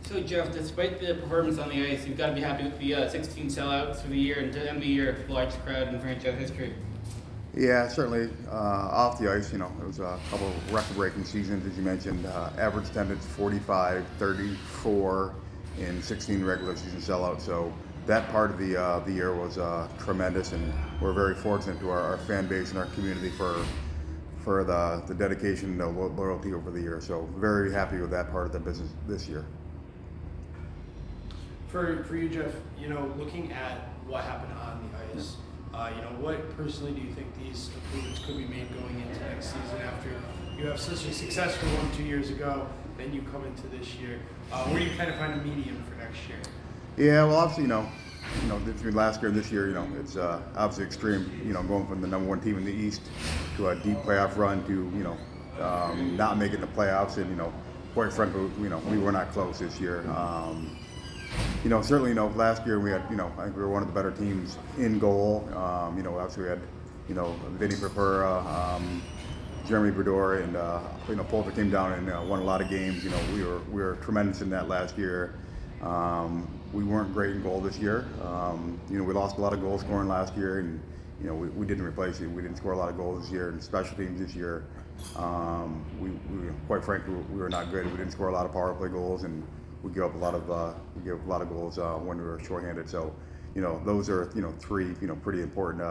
So Jeff, despite the performance on the ice, you've got to be happy with the 16 sellouts for the year and to end the year, largest crowd in franchise history. Yeah, certainly. Off the ice, it was a couple of record-breaking seasons, as you mentioned. Average attendance 45, 34 in 16 regular season sellouts. So that part of the year was tremendous, and we're very fortunate to our fan base and our community for the dedication and the loyalty over the year. So very happy with that part of the business this year. For you, Jeff, looking at what happened on the ice, what personally do you think these improvements could be made going into next season after you have such a successful 1-2 years ago, then you come into this year? Where do you kind of find a medium for next year? Yeah, well, obviously, between last year and this year, it's obviously extreme. Going from the number one team in the East to a deep playoff run to not making the playoffs, and quite frankly, we were not close this year. Certainly, last year we had, I think we were one of the better teams in goal. Obviously we had, Vinny Purpura, Jeremy Brodeur, and Poulter came down and won a lot of games. We were tremendous in that last year. We weren't great in goal this year. We lost a lot of goal scoring last year, and we didn't replace it. We didn't score a lot of goals this year, and special teams this year. We quite frankly, we were not good. We didn't score a lot of power play goals, and we gave up a lot of goals when we were shorthanded. So, those are three pretty important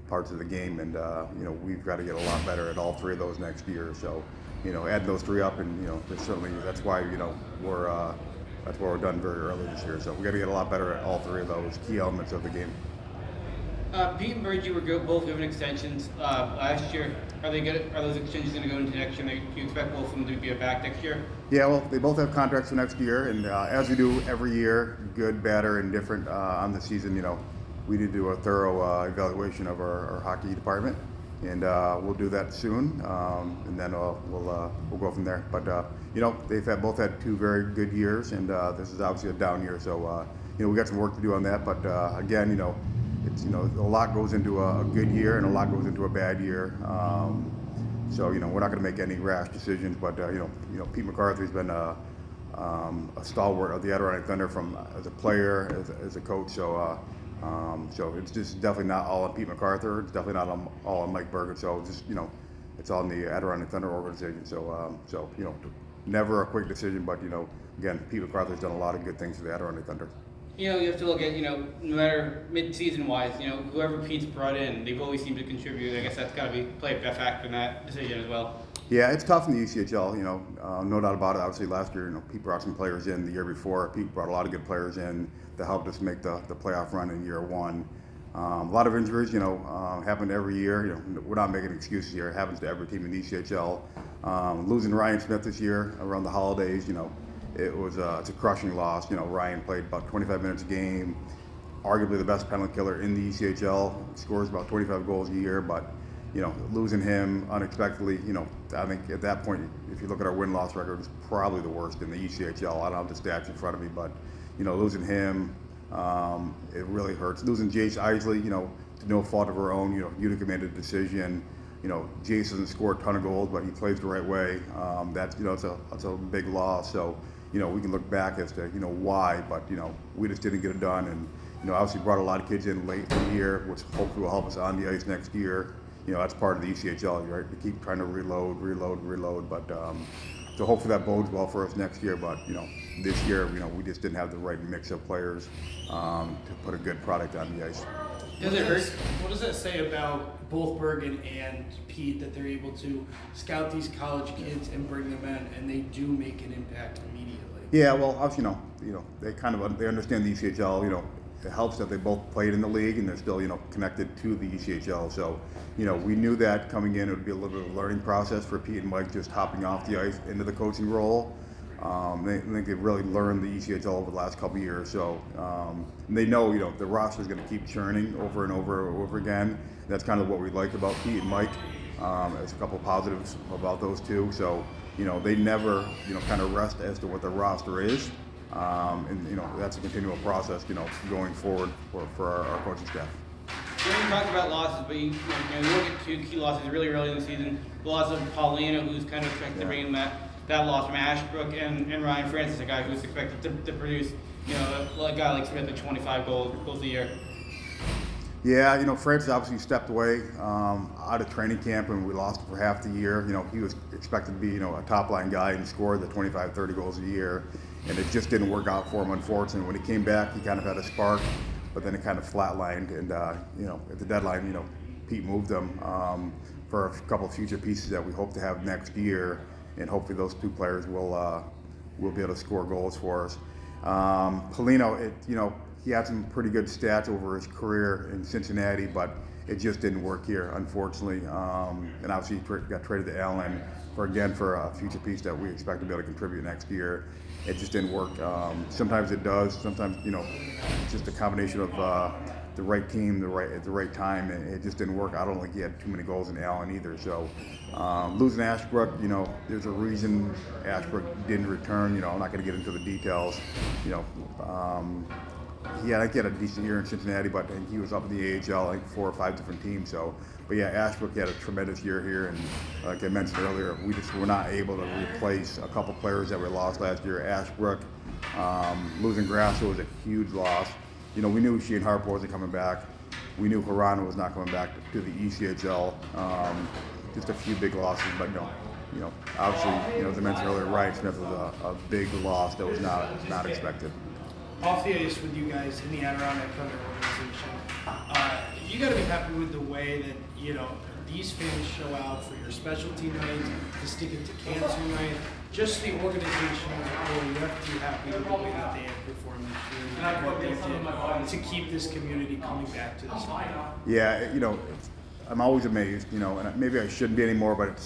parts of the game, and we've got to get a lot better at all three of those next year. So, add those three up, and that's why we're done very early this year. So we got to get a lot better at all three of those key elements of the game. Pete and Virgie were both given extensions last year. Are those extensions going to go into next year? Do you expect both of them to be back next year? Yeah, well, they both have contracts for next year, and as we do every year, good, bad, or indifferent on the season, we did do a thorough evaluation of our hockey department, and we'll do that soon, and then we'll go from there. But they've both had 2 very good years, and this is obviously a down year, so we got some work to do on that. But again, it's a lot goes into a good year and a lot goes into a bad year. So we're not going to make any rash decisions. But Pete McCarthy's been a stalwart of the Adirondack Thunder as a player, as a coach. So it's just definitely not all on Pete McCarthy. It's definitely not all on Mike Bergen. So just it's all in the Adirondack Thunder organization. So never a quick decision. But again, Pete McCarthy's done a lot of good things for the Adirondack Thunder. You have to look at, no matter mid-season wise, whoever Pete's brought in, they've always seemed to contribute. I guess that's got to play a factor in that decision as well. Yeah, it's tough in the ECHL, no doubt about it. Obviously last year, Pete brought some players in. The year before, Pete brought a lot of good players in that helped us make the playoff run in year one. A lot of injuries, happen every year. We're not making excuses here. It happens to every team in the ECHL. Losing Ryan Smith this year around the holidays, it's a crushing loss. Ryan played about 25 minutes a game, arguably the best penalty killer in the ECHL, scores about 25 goals a year, but losing him unexpectedly, I think at that point, if you look at our win-loss record, it's probably the worst in the ECHL. I don't have the stats in front of me, but losing him, it really hurts. Losing Jace Isley, to no fault of her own, Utica made a decision. Jace doesn't score a ton of goals, but he plays the right way. That's a big loss. So we can look back as to why, but we just didn't get it done, and obviously brought a lot of kids in late in the year, which hopefully will help us on the ice next year. That's part of the ECHL, right? To keep trying to reload, but so hopefully that bodes well for us next year. But this year, we just didn't have the right mix of players to put a good product on the ice. What does that say about both Bergen and Pete that they're able to scout these college kids and bring them in, and they do make an impact immediately? Yeah, well, obviously, they understand the ECHL. It helps that they both played in the league and they're still, connected to the ECHL. So, we knew that coming in, it would be a little bit of a learning process for Pete and Mike just hopping off the ice into the coaching role. I think they've really learned the ECHL over the last couple of years. So and they know, the roster is going to keep churning over and over again. That's kind of what we like about Pete and Mike. There's a couple of positives about those two. So, they never, kind of rest as to what the roster is. And that's a continual process, going forward for our coaching staff. You talked about losses, but you look at 2 key losses really early in the season. The loss of Paulina, who's kind of expected to bring in that that loss from Ashbrook and Ryan Francis, a guy who's expected to produce, a guy like Smith at 25 goals a year. Yeah, Francis obviously stepped away out of training camp, and we lost him for half the year. He was expected to be, a top-line guy and score the 25, 30 goals a year, and it just didn't work out for him, unfortunately. When he came back, he kind of had a spark, but then it kind of flatlined, and, at the deadline, Pete moved him for a couple of future pieces that we hope to have next year, and hopefully those two players will be able to score goals for us. Polino, he had some pretty good stats over his career in Cincinnati, but it just didn't work here, unfortunately. And obviously he got traded to Allen for a future piece that we expect to be able to contribute next year. It just didn't work. Sometimes it does. Sometimes, it's just a combination of the right team, at the right time, and it just didn't work. I don't think he had too many goals in Allen either. So losing Ashbrook, there's a reason Ashbrook didn't return. I'm not going to get into the details. He had a decent year in Cincinnati, but he was up in the ECHL, 4 or 5 different teams. But yeah, Ashbrook had a tremendous year here, and like I mentioned earlier, we just were not able to replace a couple players that we lost last year. Ashbrook, losing Grasso was a huge loss. We knew Sheehan Harper wasn't coming back. We knew Harana was not coming back to the ECHL. Just a few big losses, but obviously, as I mentioned earlier, Ryan Smith was a big loss that was not expected. Off the ice with you guys in the Adirondack Thunder organization, you got to be happy with the way that these fans show out for your specialty nights, to stick it to cancer night. Just the organization as a whole, you have to be happy with the way that they have performed this year and what they did to keep this community coming back to this fight. Yeah, I'm always amazed, and maybe I shouldn't be anymore, but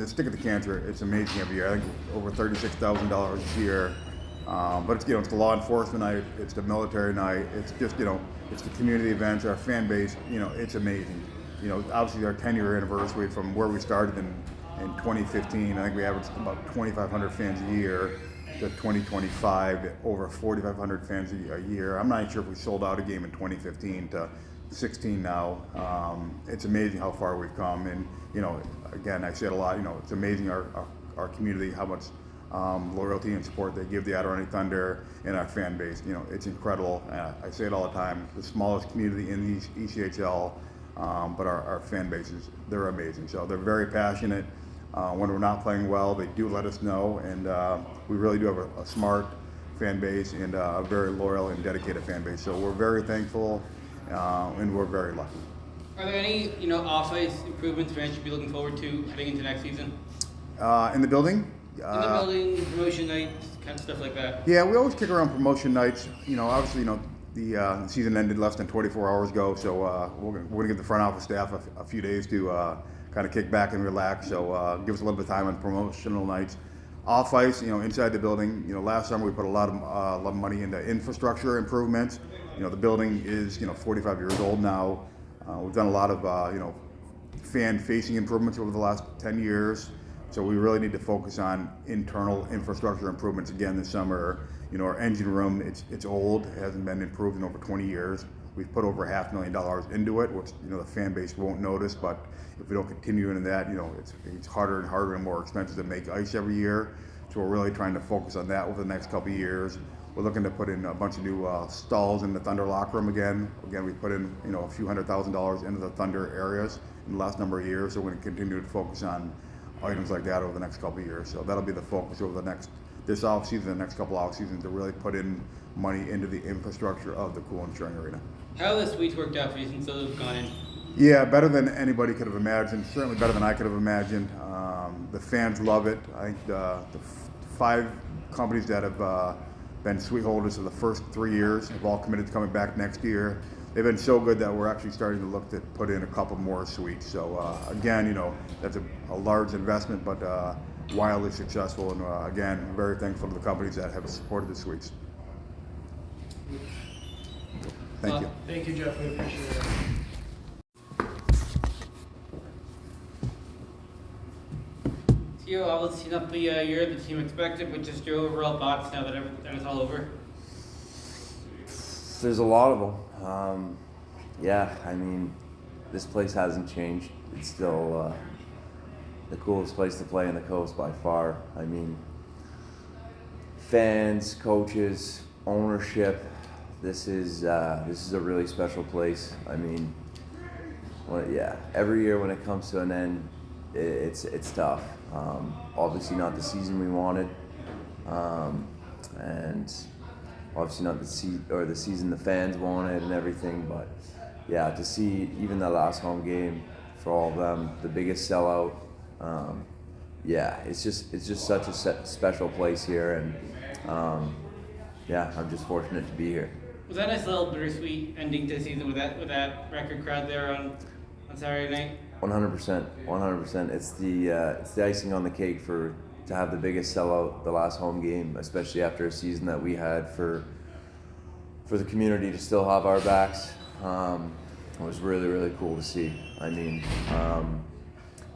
stick it to cancer, it's amazing every year. I think over $36,000 this year. But it's it's the law enforcement night, it's the military night, it's just it's the community events, our fan base, it's amazing. Obviously our 10-year anniversary from where we started in 2015, I think we averaged about 2,500 fans a year to 2025, over 4,500 fans a year. I'm not sure if we sold out a game in 2015 to 16 now. It's amazing how far we've come, and again, I say it a lot. It's amazing our community, how much loyalty and support they give the Adirondack Thunder and our fan base. It's incredible. I say it all the time. The smallest community in the ECHL, but our fan bases, they're amazing. So they're very passionate. When we're not playing well, they do let us know, and we really do have a smart fan base and a very loyal and dedicated fan base. So we're very thankful, and we're very lucky. Are there any, off-ice improvements fans should be looking forward to heading into next season? In the building? In the building, promotion nights, kind of stuff like that. Yeah, we always kick around promotion nights. Obviously, the season ended less than 24 hours ago, so we're going to give the front office staff a few days to kind of kick back and relax. So give us a little bit of time on promotional nights. Off ice, inside the building. Last summer we put a lot of money into infrastructure improvements. The building is 45 years old now. We've done a lot of fan-facing improvements over the last 10 years. So we really need to focus on internal infrastructure improvements again this summer. Our engine room, it's old, it hasn't been improved in over 20 years. We've put over $500,000 into it, which the fan base won't notice, but if we don't continue into that, it's harder and harder and more expensive to make ice every year. So we're really trying to focus on that over the next couple of years. We're looking to put in a bunch of new stalls in the Thunder locker room again. Again, we put in a few $100,000 into the Thunder areas in the last number of years. So we're going to continue to focus on items like that over the next couple of years. So that'll be the focus over this off season, the next couple off seasons, to really put in money into the infrastructure of the Cool and String Arena. How have the suites worked out for you since those have gone in? Yeah, better than anybody could have imagined. Certainly better than I could have imagined. The fans love it. I think the 5 companies that have been suite holders for the first 3 years have all committed to coming back next year. They've been so good that we're actually starting to look to put in a couple more suites. So again, that's a large investment, but wildly successful. And again, very thankful to the companies that have supported the suites. Thank you. Thank you, Jeff. We appreciate it. You obviously not the year the team expected, but just your overall thoughts now that it's all over. There's a lot of them. Yeah, I mean, this place hasn't changed. It's still the coolest place to play in the coast by far. I mean, fans, coaches, ownership. This is a really special place. I mean, every year when it comes to an end, it's tough. Obviously not the season we wanted, and obviously not the season the fans wanted and everything. But yeah, to see even the last home game for all of them, the biggest sellout. It's just such a special place here, and I'm just fortunate to be here. Was that a nice little bittersweet ending to the season with that record crowd there on Saturday night? 100%. It's the icing on the cake to have the biggest sellout the last home game, especially after a season that we had for the community to still have our backs. It was really, really cool to see. I mean,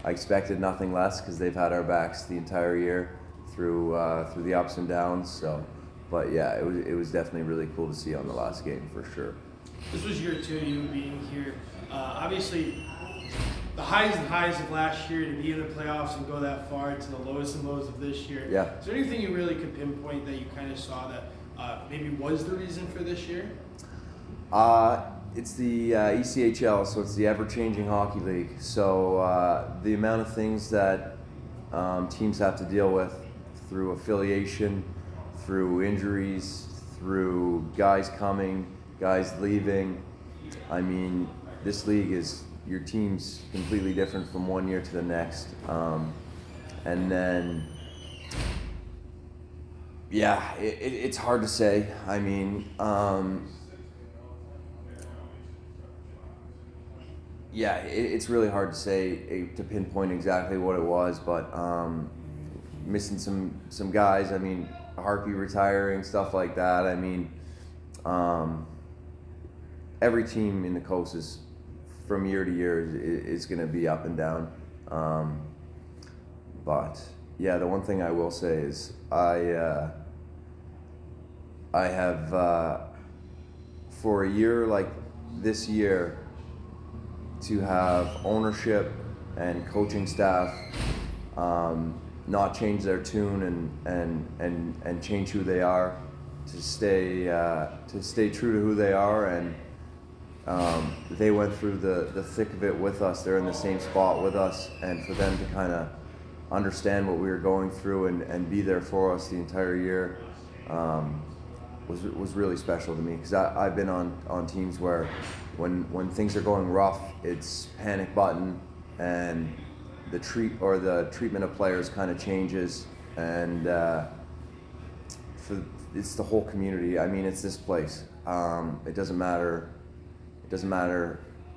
I expected nothing less because they've had our backs the entire year through the ups and downs. So, but yeah, it was definitely really cool to see on the last game for sure. This was year 2 of you being here. Obviously, the highs and highs of last year to be in the playoffs and go that far to the lowest and lows of this year. Yeah. Is there anything you really could pinpoint that you kind of saw that maybe was the reason for this year? It's the ECHL, so it's the ever-changing hockey league. So the amount of things that teams have to deal with through affiliation, through injuries, through guys coming, guys leaving. I mean, this league is, your team's completely different from one year to the next. And then, it's hard to say. I mean, it's really hard to say, to pinpoint exactly what it was, but missing some guys. I mean, Harpy retiring, stuff like that. I mean, every team in the coast is, from year to year, is going to be up and down. But yeah, the one thing I will say is I have for a year like this year, to have ownership and coaching staff not change their tune and change who they are, to stay true to who they are, and they went through the thick of it with us. They're in the same spot with us, and for them to kind of understand what we were going through and be there for us the entire year was really special to me, because I've been on teams where when things are going rough, it's panic button, and the treatment of players kind of changes, and it's the whole community. I mean, it's this place. It doesn't matter,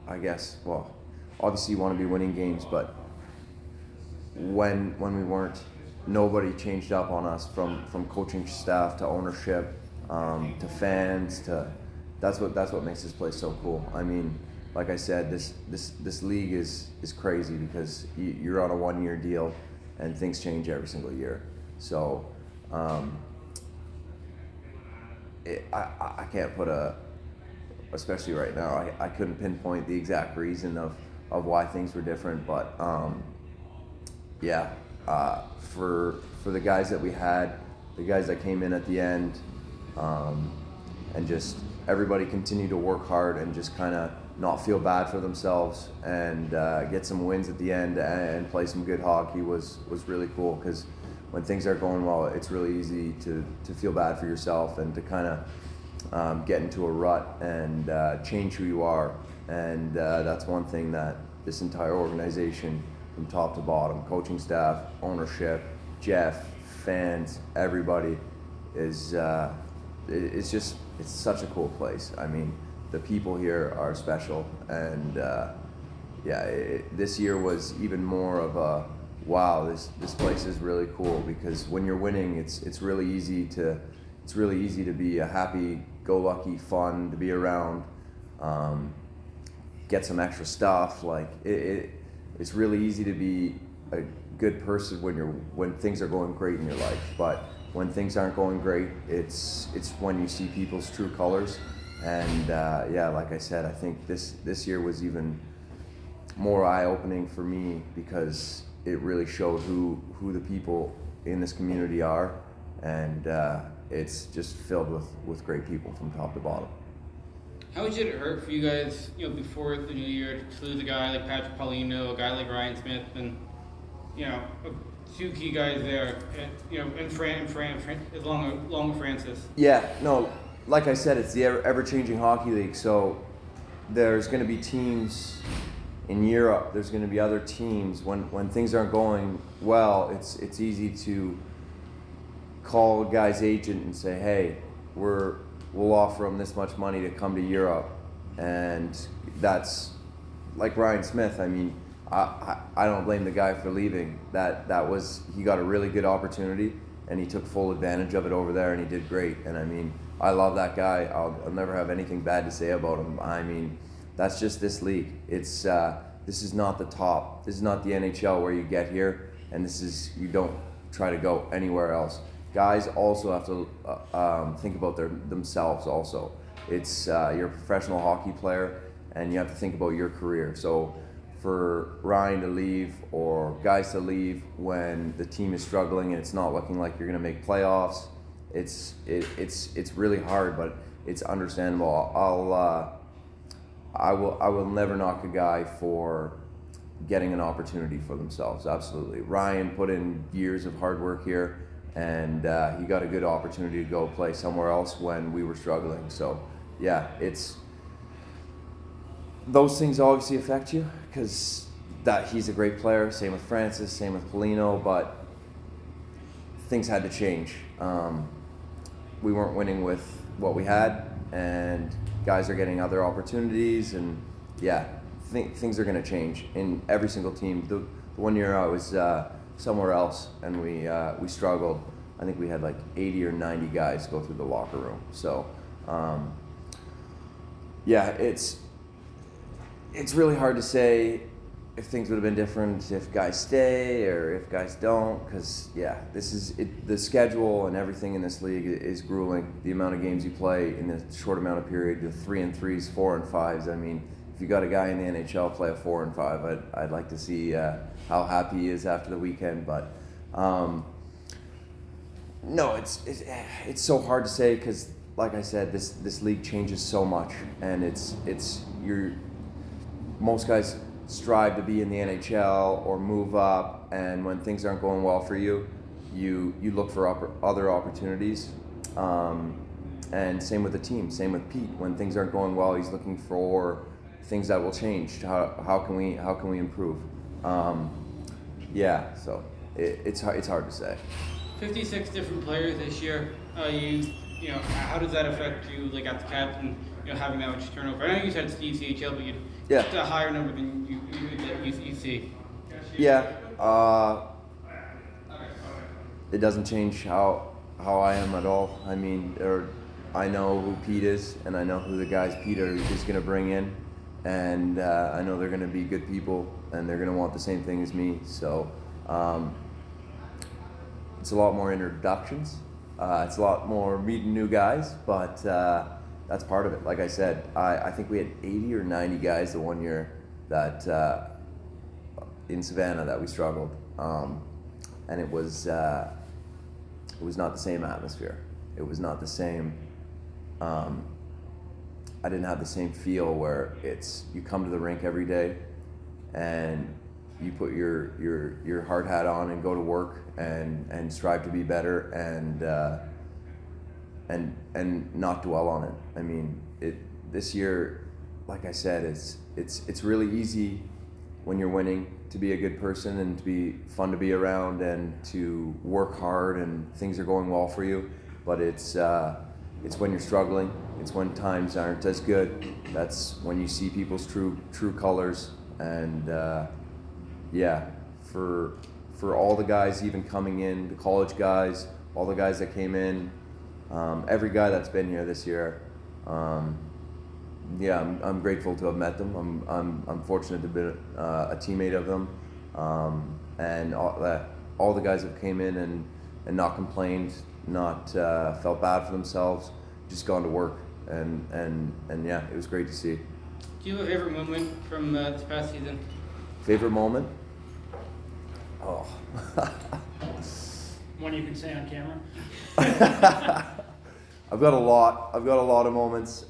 I guess. Well, obviously you want to be winning games, but when we weren't, nobody changed up on us, from coaching staff to ownership, to fans, to that's what makes this place so cool. I mean, like I said, this league is crazy, because you're on a 1-year deal and things change every single year. So I can't put especially right now, I couldn't pinpoint the exact reason of why things were different, but for the guys that we had, the guys that came in at the end, and just everybody continued to work hard and just kind of not feel bad for themselves, and get some wins at the end and play some good hockey was really cool, because when things are going well, it's really easy to feel bad for yourself and to kind of get into a rut and change who you are. And that's one thing that this entire organization, from top to bottom, coaching staff, ownership, Jeff, fans, everybody, it's such a cool place. I mean, the people here are special, and this year was even more of a wow. This place is really cool, because when you're winning, it's really easy to be a happy-go-lucky, fun to be around, get some extra stuff. Like it's really easy to be a good person when things are going great in your life, but when things aren't going great, it's when you see people's true colors. And like I said, I think this year was even more eye-opening for me, because it really showed who the people in this community are, and it's just filled with great people from top to bottom. How much did it hurt for you guys, before the new year to lose a guy like Patrick Paulino, a guy like Ryan Smith, and two key guys there, and Fran along with Francis? Yeah, no, like I said, it's the ever-changing hockey league, so there's going to be teams in Europe, there's going to be other teams. When things aren't going well, it's easy to call a guy's agent and say, hey, we'll offer him this much money to come to Europe. And that's like Ryan Smith. I mean, I don't blame the guy for leaving. He got a really good opportunity and he took full advantage of it over there, and he did great. And I mean, I love that guy. I'll never have anything bad to say about him. I mean, that's just this league. It's this is not the top. This is not the NHL where you get here, and you don't try to go anywhere else. Guys also have to think about themselves also. It's you're a professional hockey player, and you have to think about your career. So for Ryan to leave or guys to leave when the team is struggling and it's not looking like you're going to make playoffs, it's really hard, but it's understandable. I will never knock a guy for getting an opportunity for themselves. Absolutely. Ryan put in years of hard work here, and he got a good opportunity to go play somewhere else when we were struggling. So yeah, those things obviously affect you because he's a great player. Same with Francis, same with Paulino, but things had to change. We weren't winning with what we had, and guys are getting other opportunities, and yeah, things are going to change in every single team. The 1 year I was somewhere else and we struggled. I think we had like 80 or 90 guys go through the locker room. So yeah, it's really hard to say if things would have been different if guys stay or if guys don't, because yeah, this is it. The schedule and everything in this league is grueling. The amount of games you play in a short amount of period, the 3-3s, 4-5s. I mean, if you got a guy in the NHL play a 4-5, I'd like to see how happy he is after the weekend. But no, it's so hard to say because, like I said, this league changes so much, and most guys strive to be in the NHL or move up, and when things aren't going well for you, you look for other opportunities. And same with the team, same with Pete. When things aren't going well, he's looking for things that will change. How can we improve? Yeah, so it's hard to say. 56 different players this year. How does that affect you, like at the captain, having that much turnover? I know you said it's the ECHL, but it's a higher number than you see. Yeah, it doesn't change how I am at all. I mean, I know who Pete is, and I know who the guys Pete is going to bring in, and I know they're going to be good people, and they're going to want the same thing as me. So it's a lot more introductions. It's a lot more meeting new guys, but that's part of it. Like I said, I think we had 80 or 90 guys the 1 year that in Savannah that we struggled, and it was not the same atmosphere. It was not the same. I didn't have the same feel where you come to the rink every day, and you put your hard hat on and go to work and strive to be better and not dwell on it. I mean, this year, like I said, it's really easy when you're winning to be a good person and to be fun to be around and to work hard and things are going well for you. But it's when you're struggling, it's when times aren't as good. That's when you see people's true colors. And yeah, for all the guys even coming in, the college guys, all the guys that came in, every guy that's been here this year, yeah, I'm grateful to have met them. I'm fortunate to be a teammate of them, and all the guys that came in and not complained, not felt bad for themselves, just gone to work, and yeah, it was great to see. Do you have a favorite moment from this past season? Favorite moment? Oh. One you can say on camera? I've got a lot of moments.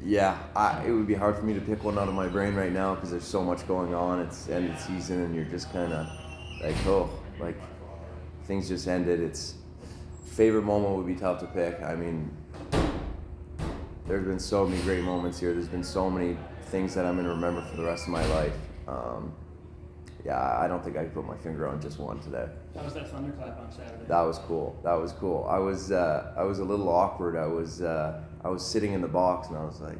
It would be hard for me to pick one out of my brain right now because there's so much going on. It's end of the season and you're just kind of like things just ended. It's favorite moment would be tough to pick. I mean, there's been so many great moments here. There's been so many things that I'm going to remember for the rest of my life. I don't think I could put my finger on just one today. How was that thunderclap on Saturday? That was cool. I was a little awkward. I was sitting in the box and I was like,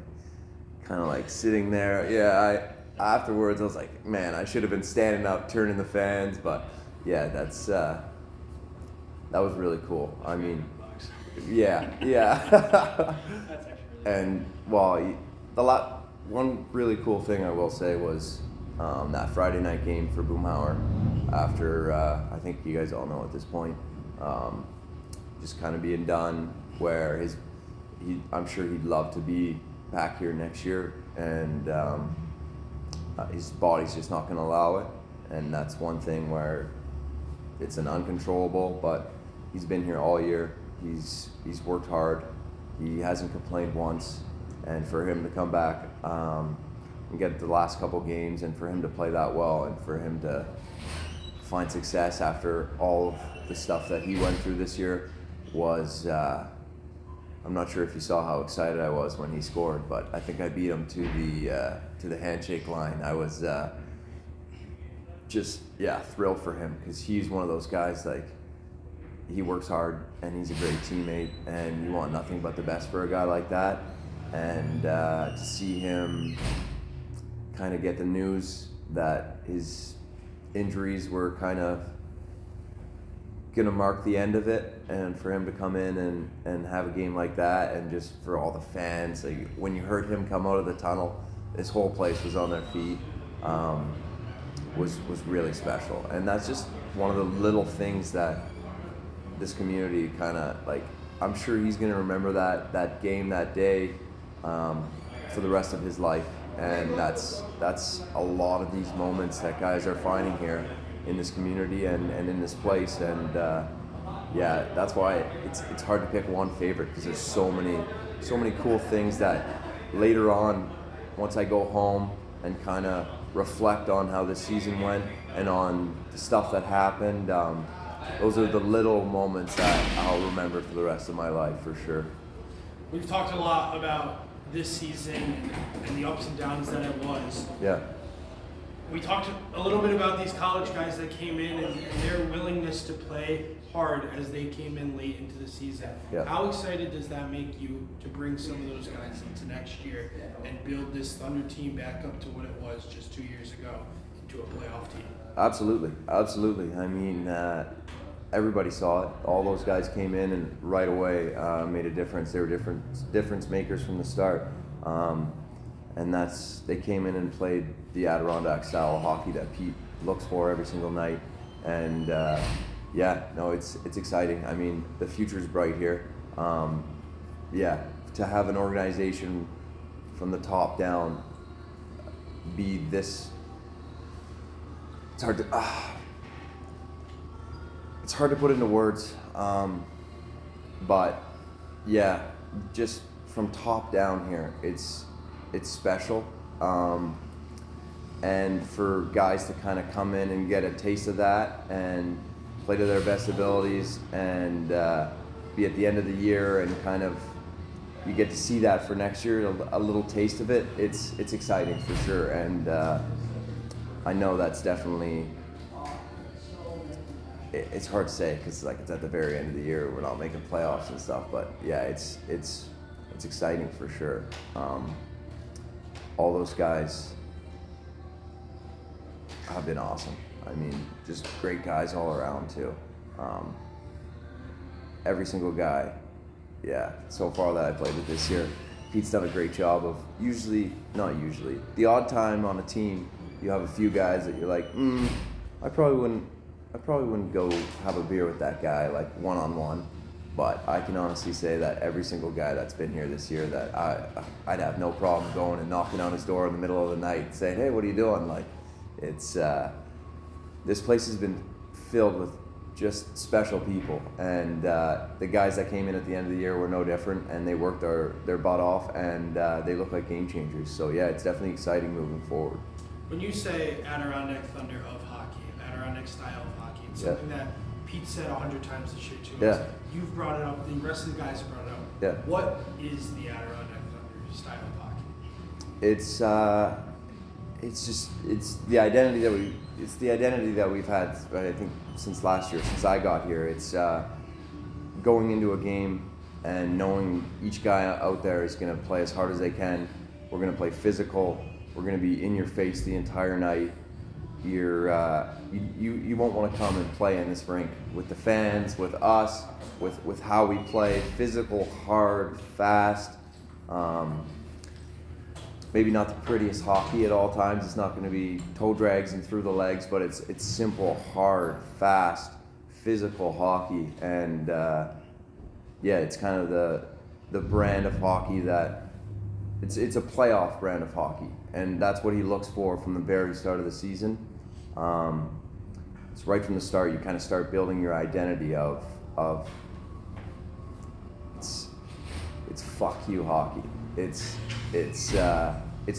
kind of like sitting there. Yeah. Afterwards I was like, man, I should have been standing up, turning the fans. But yeah, that was really cool. I mean, yeah. That's actually really And one really cool thing I will say was that Friday night game for Boomhower. After I think you guys all know at this point, just kind of being done. Where I'm sure he'd love to be back here next year, and his body's just not going to allow it. And that's one thing where it's an uncontrollable. But he's been here all year. He's worked hard. He hasn't complained once. And for him to come back and get the last couple games, and for him to play that well, and for him to find success after all of the stuff that he went through this year was, I'm not sure if you saw how excited I was when he scored, but I think I beat him to the handshake line. I was thrilled for him because he's one of those guys, like, he works hard and he's a great teammate, and you want nothing but the best for a guy like that. And to see him kind of get the news that his injuries were kind of going to mark the end of it, and for him to come in and have a game like that, and just for all the fans, like when you heard him come out of the tunnel, this whole place was on their feet, was really special. And that's just one of the little things that this community kind of, like, I'm sure he's going to remember that game that day for the rest of his life. And that's a lot of these moments that guys are finding here in this community and in this place. And that's why it's hard to pick one favorite, because there's so many cool things that later on, once I go home and kind of reflect on how this season went and on the stuff that happened, those are the little moments that I'll remember for the rest of my life, for sure. We've talked a lot about this season and the ups and downs that it was. Yeah. We talked a little bit about these college guys that came in and their willingness to play hard as they came in late into the season. Yeah. How excited does that make you to bring some of those guys into next year and build this Thunder team back up to what it was just 2 years ago, into a playoff team? Absolutely. I mean, everybody saw it. All those guys came in and right away made a difference. They were difference makers from the start. And they came in and played the Adirondack style of hockey that Pete looks for every single night. And it's exciting. I mean, the future's bright here. To have an organization from the top down be this, it's hard to put into words, but yeah, just from top down here, it's special, and for guys to kind of come in and get a taste of that and play to their best abilities, and be at the end of the year and kind of you get to see that for next year, a little taste of it. It's exciting for sure, and I know that's definitely. It's hard to say because it's at the very end of the year. We're not making playoffs and stuff, but yeah, it's exciting for sure. All those guys have been awesome. I mean, just great guys all around too. Every single guy, so far that I played with this year, Pete's done a great job of not usually, the odd time on a team, you have a few guys that you're like, I probably wouldn't go have a beer with that guy, like one-on-one. But I can honestly say that every single guy that's been here this year, that I'd have no problem going and knocking on his door in the middle of the night saying, hey, what are you doing? Like, it's this place has been filled with just special people, and the guys that came in at the end of the year were no different, and they worked their butt off, and they look like game changers. So yeah, it's definitely exciting moving forward. When you say Adirondack Thunder of hockey, Adirondack style of hockey, it's something that Pete said 100 times this year too. Yeah. You've brought it up. The rest of the guys have brought it up. Yeah. What is the Adirondack Thunder style of hockey? It's the identity that we've had, I think, since last year, since I got here. It's going into a game and knowing each guy out there is going to play as hard as they can. We're going to play physical. We're going to be in your face the entire night. You won't want to come and play in this rink with the fans, with us, with how we play. Physical, hard, fast. Maybe not the prettiest hockey at all times. It's not going to be toe drags and through the legs, but it's simple, hard, fast, physical hockey, and it's kind of the brand of hockey that it's a playoff brand of hockey, and that's what he looks for from the very start of the season. It's right from the start. You kind of start building your identity of it's fuck you hockey. It's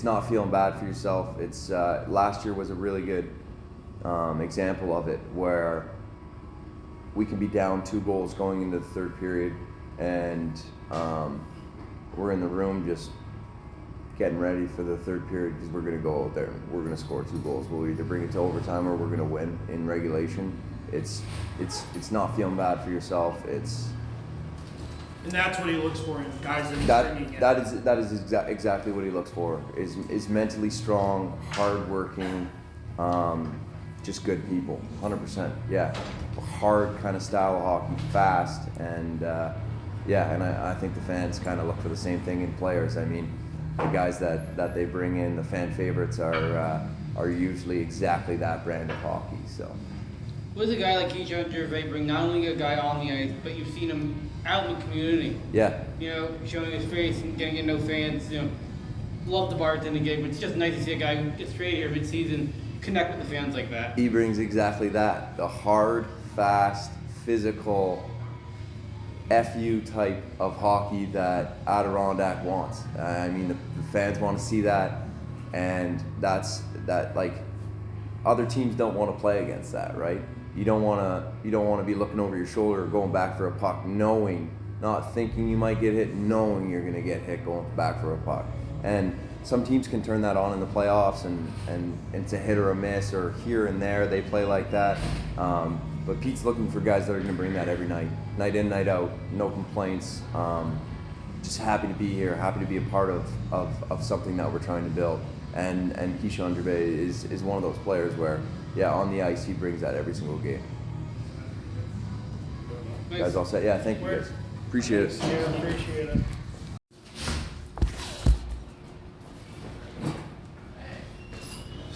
not feeling bad for yourself. It's last year was a really good example of it, where we can be down 2 goals going into the third period, and we're in the room just getting ready for the third period because we're going to go out there and we're going to score 2 goals. We'll either bring it to overtime or we're going to win in regulation. It's not feeling bad for yourself. And that's what he looks for in guys that he's bringing in. That is exactly what he looks for. Is mentally strong, hardworking, just good people. 100%. Yeah, hard kind of style of hockey, fast, and and I think the fans kind of look for the same thing in players. I mean, the guys that they bring in, the fan favorites, are usually exactly that brand of hockey. So. What does a guy like Kishaun Gervais bring? Not only a guy on the ice, but you've seen him out in the community. Yeah. Showing his face and getting to know fans. Love the bartending gig, but it's just nice to see a guy who gets straight here mid-season connect with the fans like that. He brings exactly that. The hard, fast, physical, FU type of hockey that Adirondack wants. I mean, the fans want to see that, and that's like other teams don't want to play against that, right? You don't want to be looking over your shoulder or going back for a puck, not thinking you might get hit, knowing you're going to get hit going back for a puck. And some teams can turn that on in the playoffs, and it's a hit or a miss, or here and there they play like that. But Pete's looking for guys that are going to bring that every night in, night out, no complaints. Just happy to be here, happy to be a part of something that we're trying to build. And Kishaun Gervais is one of those players where, on the ice he brings that every single game. Nice. Guys all set? Yeah, thank you guys. Appreciate it. Yeah, appreciate it.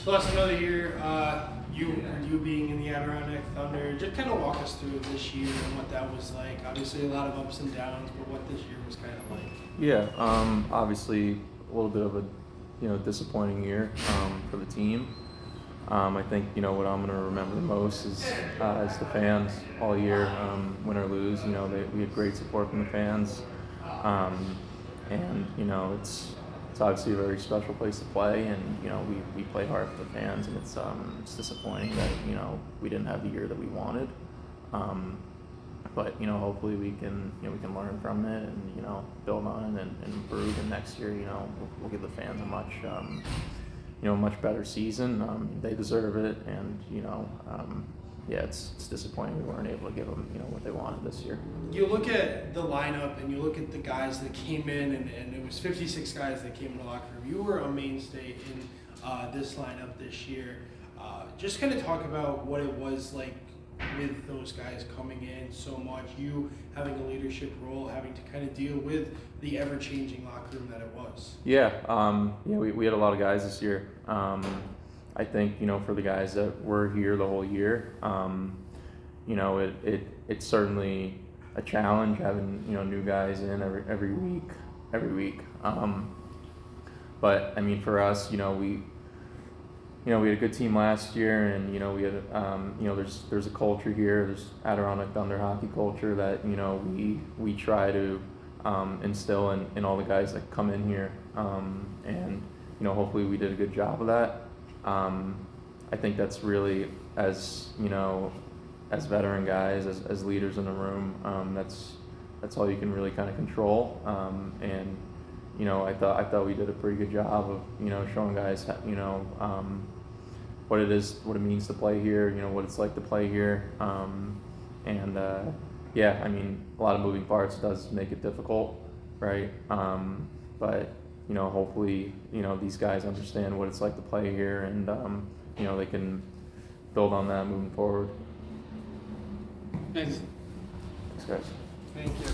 So that's another year. You being in the Adirondack Thunder, just kind of walk us through this year and what that was like. Obviously, a lot of ups and downs, but what this year was kind of like. Yeah, obviously a little bit of a disappointing year for the team. I think what I'm gonna remember the most is the fans all year, win or lose. We had great support from the fans, and it's obviously a very special place to play, and we play hard for the fans, and it's disappointing that we didn't have the year that we wanted. But hopefully we can learn from it and build on it and improve. And next year we'll give the fans a much better season. They deserve it, and it's disappointing we weren't able to give them what they wanted this year. You look at the lineup and you look at the guys that came in, and it was 56 guys that came in the locker room. You were a mainstay in this lineup this year. Just kind of talk about what it was like with those guys coming in so much, you having a leadership role, having to kind of deal with the ever-changing locker room that it was. We had a lot of guys this year. I think for the guys that were here the whole year, it's certainly a challenge having new guys in every week. But I mean, for us, you know, we had a good team last year, and you know, we had you know, there's a culture here. There's Adirondack Thunder hockey culture that, you know, we try to instill in all the guys that come in here, and you know, hopefully we did a good job of that. I think that's really, as you know, as veteran guys, as leaders in the room, that's all you can really kind of control. And you know, I thought we did a pretty good job of, you know, showing guys, you know, what it is, what it means to play here, you know, what it's like to play here. And yeah, I mean, a lot of moving parts does make it difficult, right? But you know, hopefully, you know, these guys understand what it's like to play here, and you know, they can build on that moving forward. Thanks. Thanks, guys. Thank you.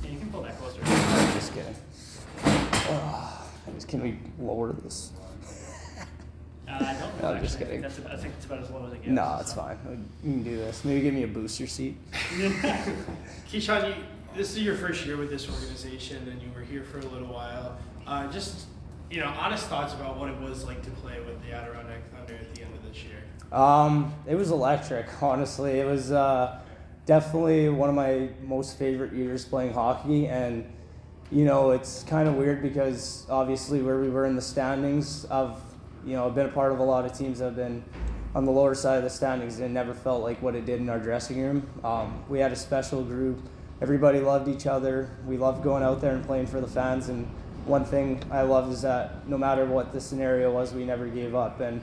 Yeah, you can pull that closer. Just kidding. Can we lower this? I don't know. No, just actually. kidding. I think it's about as low as it gets. No, it's fine. You can do this. Maybe give me a booster seat. Kishaun, this is your first year with this organization, and you were here for a little while. Just, you know, honest thoughts about what it was like to play with the Adirondack Thunder at the end of this year. It was electric, honestly. It was definitely one of my most favorite years playing hockey, and you know, it's kind of weird because obviously where we were in the standings, I've been a part of a lot of teams that have been on the lower side of the standings, and it never felt like what it did in our dressing room. We had a special group. Everybody loved each other. We loved going out there and playing for the fans, and one thing I loved is that no matter what the scenario was, we never gave up. And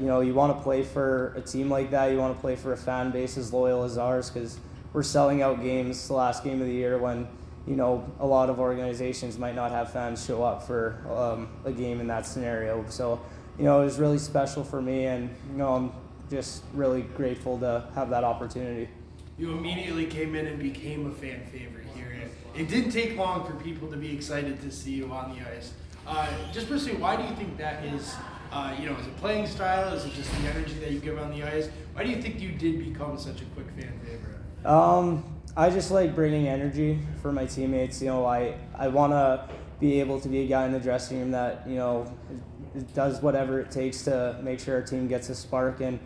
you know, you want to play for a team like that. You want to play for a fan base as loyal as ours, because we're selling out games the last game of the year when, you know, a lot of organizations might not have fans show up for a game in that scenario. So, you know, it was really special for me, and you know, I'm just really grateful to have that opportunity. You immediately came in and became a fan favorite here. It didn't take long for people to be excited to see you on the ice. Just personally, why do you think that is? You know, is it playing style? Is it just the energy that you give on the ice? Why do you think you did become such a quick fan favorite? I just like bringing energy for my teammates. You know, I want to be able to be a guy in the dressing room that, you know, does whatever it takes to make sure our team gets a spark. And,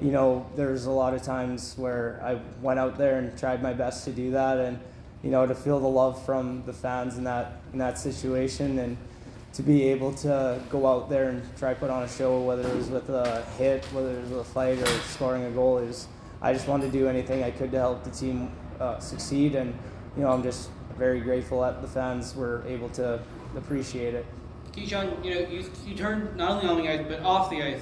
you know, there's a lot of times where I went out there and tried my best to do that, and, you know, to feel the love from the fans in that situation, and to be able to go out there and try put on a show, whether it was with a hit, whether it was with a fight, or scoring a goal, I just wanted to do anything I could to help the team succeed. And, you know, I'm just very grateful that the fans were able to appreciate it. Kishaun, you know, you turned not only on the ice but off the ice.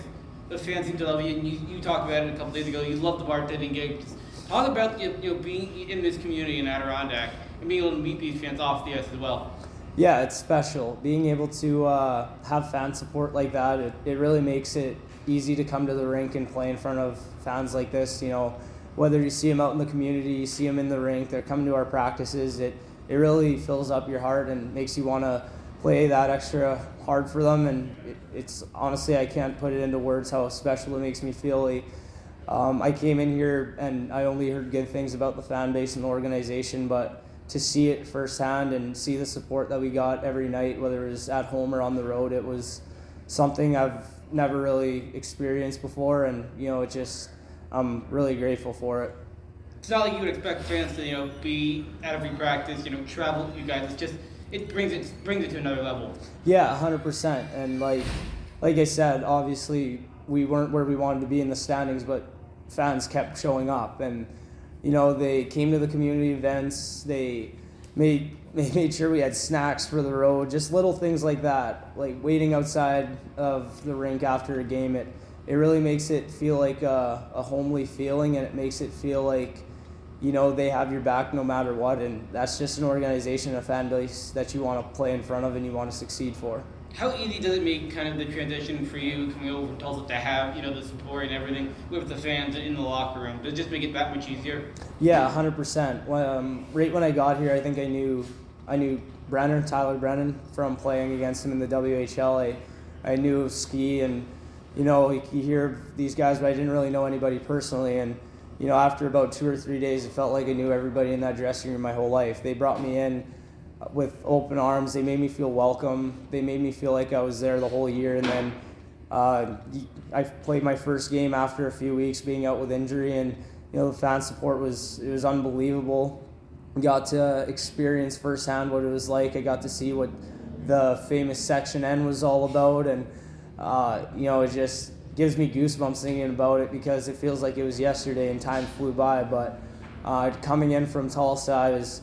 The fans seem to love you, and you talked about it a couple days ago. You love the bartending gigs. Talk about, you know, being in this community in Adirondack and being able to meet these fans off the ice as well. Yeah, it's special. Being able to have fan support like that, it really makes it easy to come to the rink and play in front of fans like this. You know, whether you see them out in the community, you see them in the rink, they're coming to our practices, it really fills up your heart and makes you want to play that extra hard for them. And it's honestly, I can't put it into words how special it makes me feel. I came in here and I only heard good things about the fan base and the organization, but to see it firsthand and see the support that we got every night, whether it was at home or on the road, it was something I've never really experienced before, and you know, I'm really grateful for it. It's not like you would expect fans to, you know, be at every practice, you know, travel with you guys. It's just it brings it to another level. Yeah, 100%. And like I said, obviously we weren't where we wanted to be in the standings, but fans kept showing up, and you know, they came to the community events. They made sure we had snacks for the road, just little things like that, like waiting outside of the rink after a game. It really makes it feel like a homely feeling, and it makes it feel like, you know, they have your back no matter what. And that's just an organization, a fan base that you want to play in front of and you want to succeed for. How easy does it make kind of the transition for you coming over from Tulsa to have, you know, the support and everything with the fans in the locker room? Does it just make it that much easier? Yeah, 100%. Right when I got here, I think I knew Tyler Brenden from playing against him in the WHL. I knew of Ski, and you know, you hear these guys, but I didn't really know anybody personally. And you know, after about 2 or 3 days, it felt like I knew everybody in that dressing room my whole life. They brought me in with open arms. They made me feel welcome. They made me feel like I was there the whole year. And then I played my first game after a few weeks being out with injury, and the fan support was unbelievable. Got to experience firsthand what it was like. I got to see what the famous Section N was all about, and it just gives me goosebumps thinking about it because it feels like it was yesterday and time flew by. But coming in from Tulsa, I was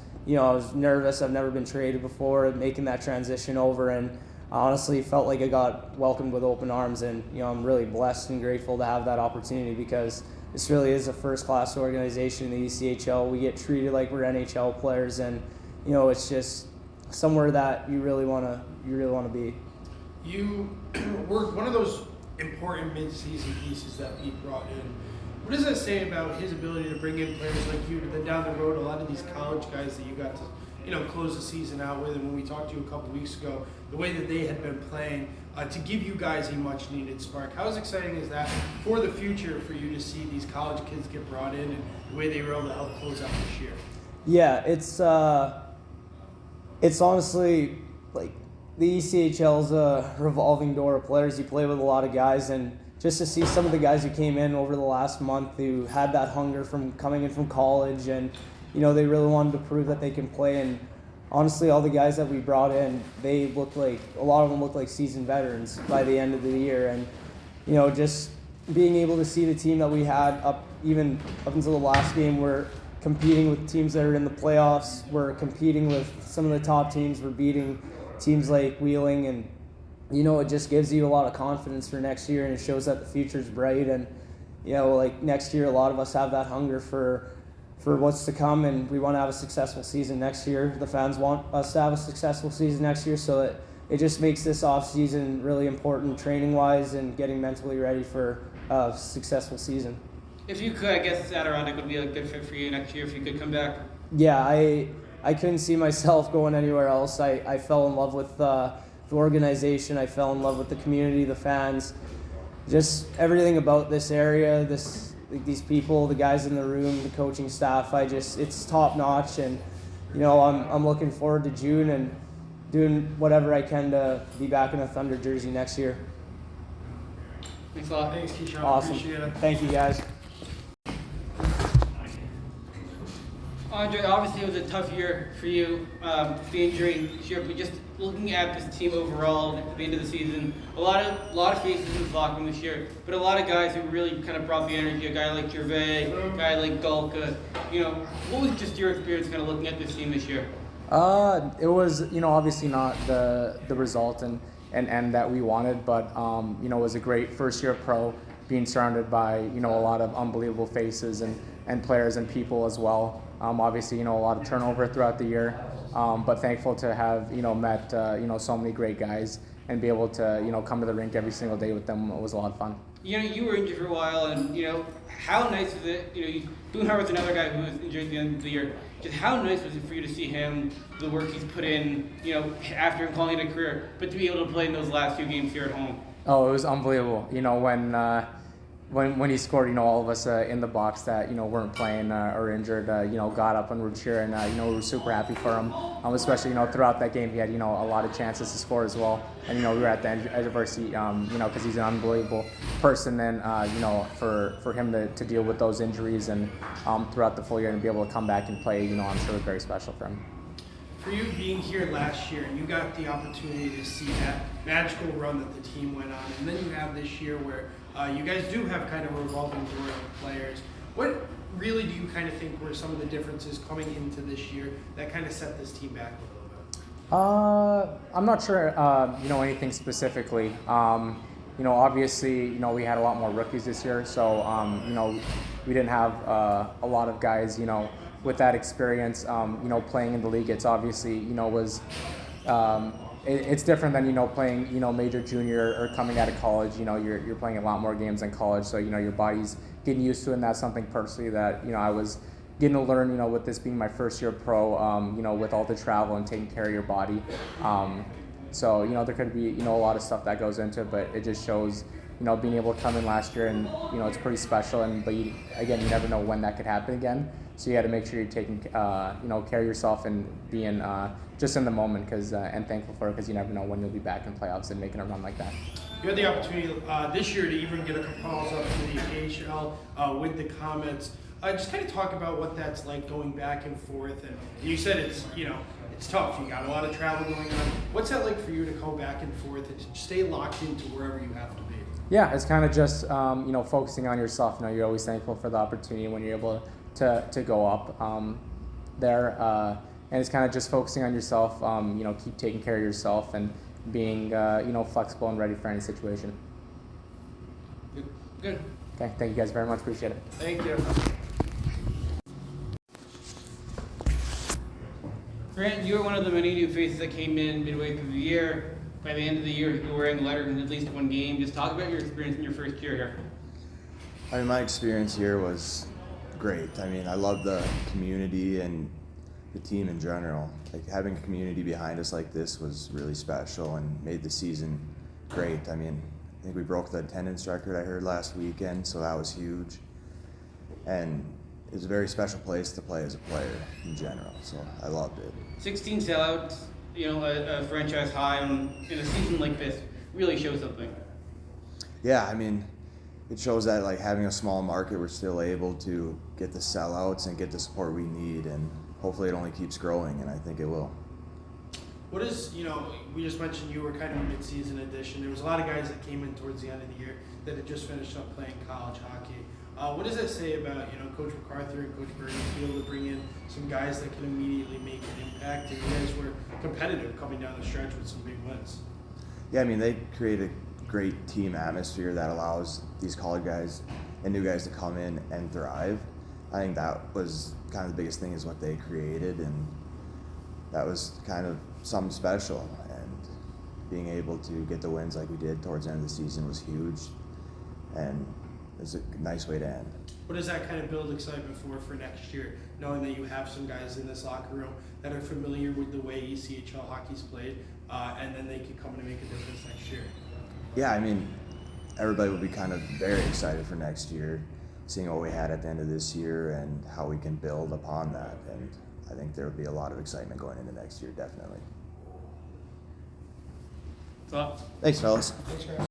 nervous. I've never been traded before, making that transition over, and honestly felt like I got welcomed with open arms. And I'm really blessed and grateful to have that opportunity because this really is a first-class organization in the ECHL. We get treated like we're NHL players, and it's just somewhere that you really want to be. You were one of those important mid-season pieces that Mead brought in. What does that say about his ability to bring in players like you? Then down the road, a lot of these college guys that you got to close the season out with, and when we talked to you a couple weeks ago, the way that they had been playing to give you guys a much-needed spark. How exciting is that for the future for you to see these college kids get brought in and the way they were able to help close out this year? Yeah, it's honestly like the ECHL's a revolving door of players. You play with a lot of guys, and just to see some of the guys who came in over the last month who had that hunger from coming in from college, and they really wanted to prove that they can play. And honestly, all the guys that we brought in, a lot of them looked like seasoned veterans by the end of the year. And just being able to see the team that we had up until the last game, we're competing with teams that are in the playoffs. We're competing with some of the top teams. We're beating teams like Wheeling, and it just gives you a lot of confidence for next year, and it shows that the future's bright. And next year, a lot of us have that hunger for what's to come, and we want to have a successful season next year. The fans want us to have a successful season next year, so it just makes this off season really important training wise and getting mentally ready for a successful season. If you could, I guess Adirondack would be a good fit for you next year if you could come back. Yeah, I couldn't see myself going anywhere else. I fell in love with the organization. I fell in love with the community, the fans, just everything about this area, these people, the guys in the room, the coaching staff. It's top notch, and I'm looking forward to June and doing whatever I can to be back in a Thunder jersey next year. Thanks a lot. Thanks, Kishaun. Awesome. Appreciate it. Thank you, guys. Andre, obviously it was a tough year for you, the injury this year, but just looking at this team overall at the end of the season, a lot of faces in the locker room this year, but a lot of guys who really kind of brought the energy. A guy like Gervais, a guy like Gulka. What was just your experience kind of looking at this team this year? It was, obviously not the result and that we wanted, but it was a great first year pro, being surrounded by a lot of unbelievable faces and players and people as well. Obviously, a lot of turnover throughout the year, but thankful to have met so many great guys and be able to come to the rink every single day with them. It was a lot of fun. You were injured for a while, and how nice was it? Boomhower was another guy who was injured at the end of the year. Just how nice was it for you to see him, the work he's put in, after him calling it a career, but to be able to play in those last few games here at home? Oh, it was unbelievable. When he scored, all of us in the box that weren't playing or injured, got up and were cheering. We were super happy for him. Especially throughout that game, he had a lot of chances to score as well. And we were at the edge of our seat, because he's an unbelievable person. And for him to deal with those injuries and throughout the full year and be able to come back and play, I'm sure it was very special for him. For you being here last year, you got the opportunity to see that magical run that the team went on, and then you have this year where you guys do have kind of a revolving door of players. What really do you kind of think were some of the differences coming into this year that kind of set this team back a little bit? I'm not sure, anything specifically. Obviously, we had a lot more rookies this year, so, we didn't have a lot of guys, with that experience, playing in the league. It's obviously, was it's different than playing major junior or coming out of college. You're playing a lot more games in college, so your body's getting used to it. And that's something personally that I was getting to learn. With this being my first year pro, with all the travel and taking care of your body. So there could be a lot of stuff that goes into it, but it just shows being able to come in last year and it's pretty special. But you never know when that could happen again. So you got to make sure you're taking care of yourself and being just in the moment and thankful for it, because you never know when you'll be back in playoffs and making a run like that. You had the opportunity this year to even get a calls up to the ECHL with the Comets. Just kind of talk about what that's like going back and forth. And you said it's tough. You got a lot of travel going on. What's that like for you to go back and forth and to stay locked into wherever you have to be? Yeah, it's kind of just focusing on yourself. You're always thankful for the opportunity when you're able to go up there, and it's kind of just focusing on yourself. Keep taking care of yourself and being flexible and ready for any situation. Good. Okay, thank you guys very much. Appreciate it. Thank you. Grant, you were one of the many new faces that came in midway through the year. By the end of the year, you were wearing the letter in at least one game. Just talk about your experience in your first year here. I mean, my experience here was great. I mean, I love the community and the team in general. Like, having a community behind us like this was really special and made the season great. I mean, I think we broke the attendance record I heard last weekend, so that was huge. And it was a very special place to play as a player in general, so I loved it. 16 sellouts, a franchise high in a season like this really shows something. Yeah, I mean, it shows that like having a small market, we're still able to get the sellouts and get the support we need, and hopefully it only keeps growing, and I think it will. What is, we just mentioned you were kind of a mid-season addition. There was a lot of guys that came in towards the end of the year that had just finished up playing college hockey. What does that say about, Coach MacArthur and Coach Brenden to be able to bring in some guys that can immediately make an impact? And you guys were competitive coming down the stretch with some big wins. Yeah, I mean, they create a great team atmosphere that allows these college guys and new guys to come in and thrive. I think that was kind of the biggest thing, is what they created, and that was kind of something special. And being able to get the wins like we did towards the end of the season was huge, and it's a nice way to end. What does that kind of build excitement for next year, knowing that you have some guys in this locker room that are familiar with the way ECHL hockey's played, and then they can come and make a difference next year? Yeah, I mean, everybody will be kind of very excited for next year, seeing what we had at the end of this year and how we can build upon that. And I think there will be a lot of excitement going into next year, definitely. So, Thanks, fellas. Thanks, guys.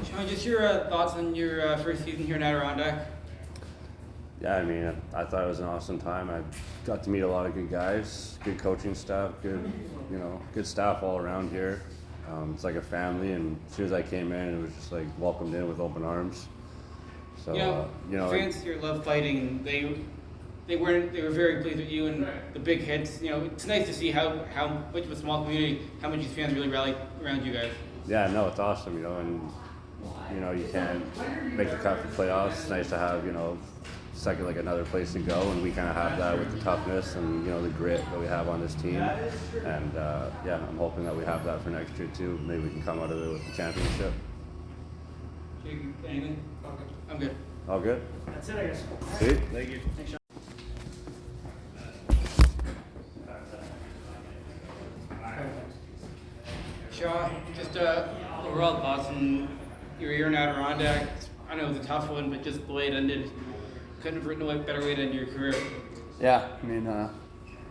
Kishaun, just your thoughts on your first season here in Adirondack. Yeah, I mean, I thought it was an awesome time. I got to meet a lot of good guys, good coaching staff, good staff all around here. It's like a family, and as soon as I came in, it was just like welcomed in with open arms. So, fans here love fighting. They were very pleased with you and the big hits. It's nice to see how much of a small community, how much these fans really rally around you guys. Yeah, no, it's awesome, and you can't make the cut for playoffs. It's nice to have, second, like another place to go, and we kind of have that with the toughness and the grit that we have on this team. And I'm hoping that we have that for next year too. Maybe we can come out of it with the championship. Jake, anything? I'm good. All good? That's it, I guess. Sweet. Thank you. Thanks, Sean. Shaw, just overall thoughts on your year in Adirondack. I know it was a tough one, but just the way it ended, couldn't have written a better way to end your career. Yeah, I mean,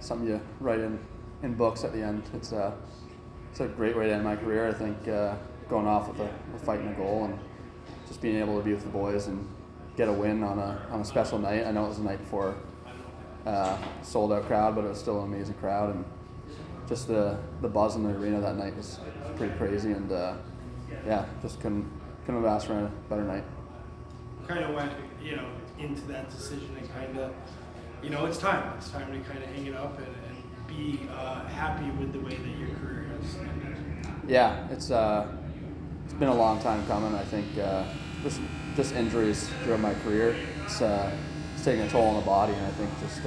something you write in books at the end. It's a great way to end my career. I think going off with a fight and a goal, and just being able to be with the boys and get a win on a special night. I know it was the night before sold out crowd, but it was still an amazing crowd, and just the buzz in the arena that night was pretty crazy. And just couldn't have asked for a better night. Kind of went, into that decision and kind of, it's time. It's time to kind of hang it up and be happy with the way that your career has ended. Yeah, it's been a long time coming. I think just injuries throughout my career, it's taking a toll on the body, and I think just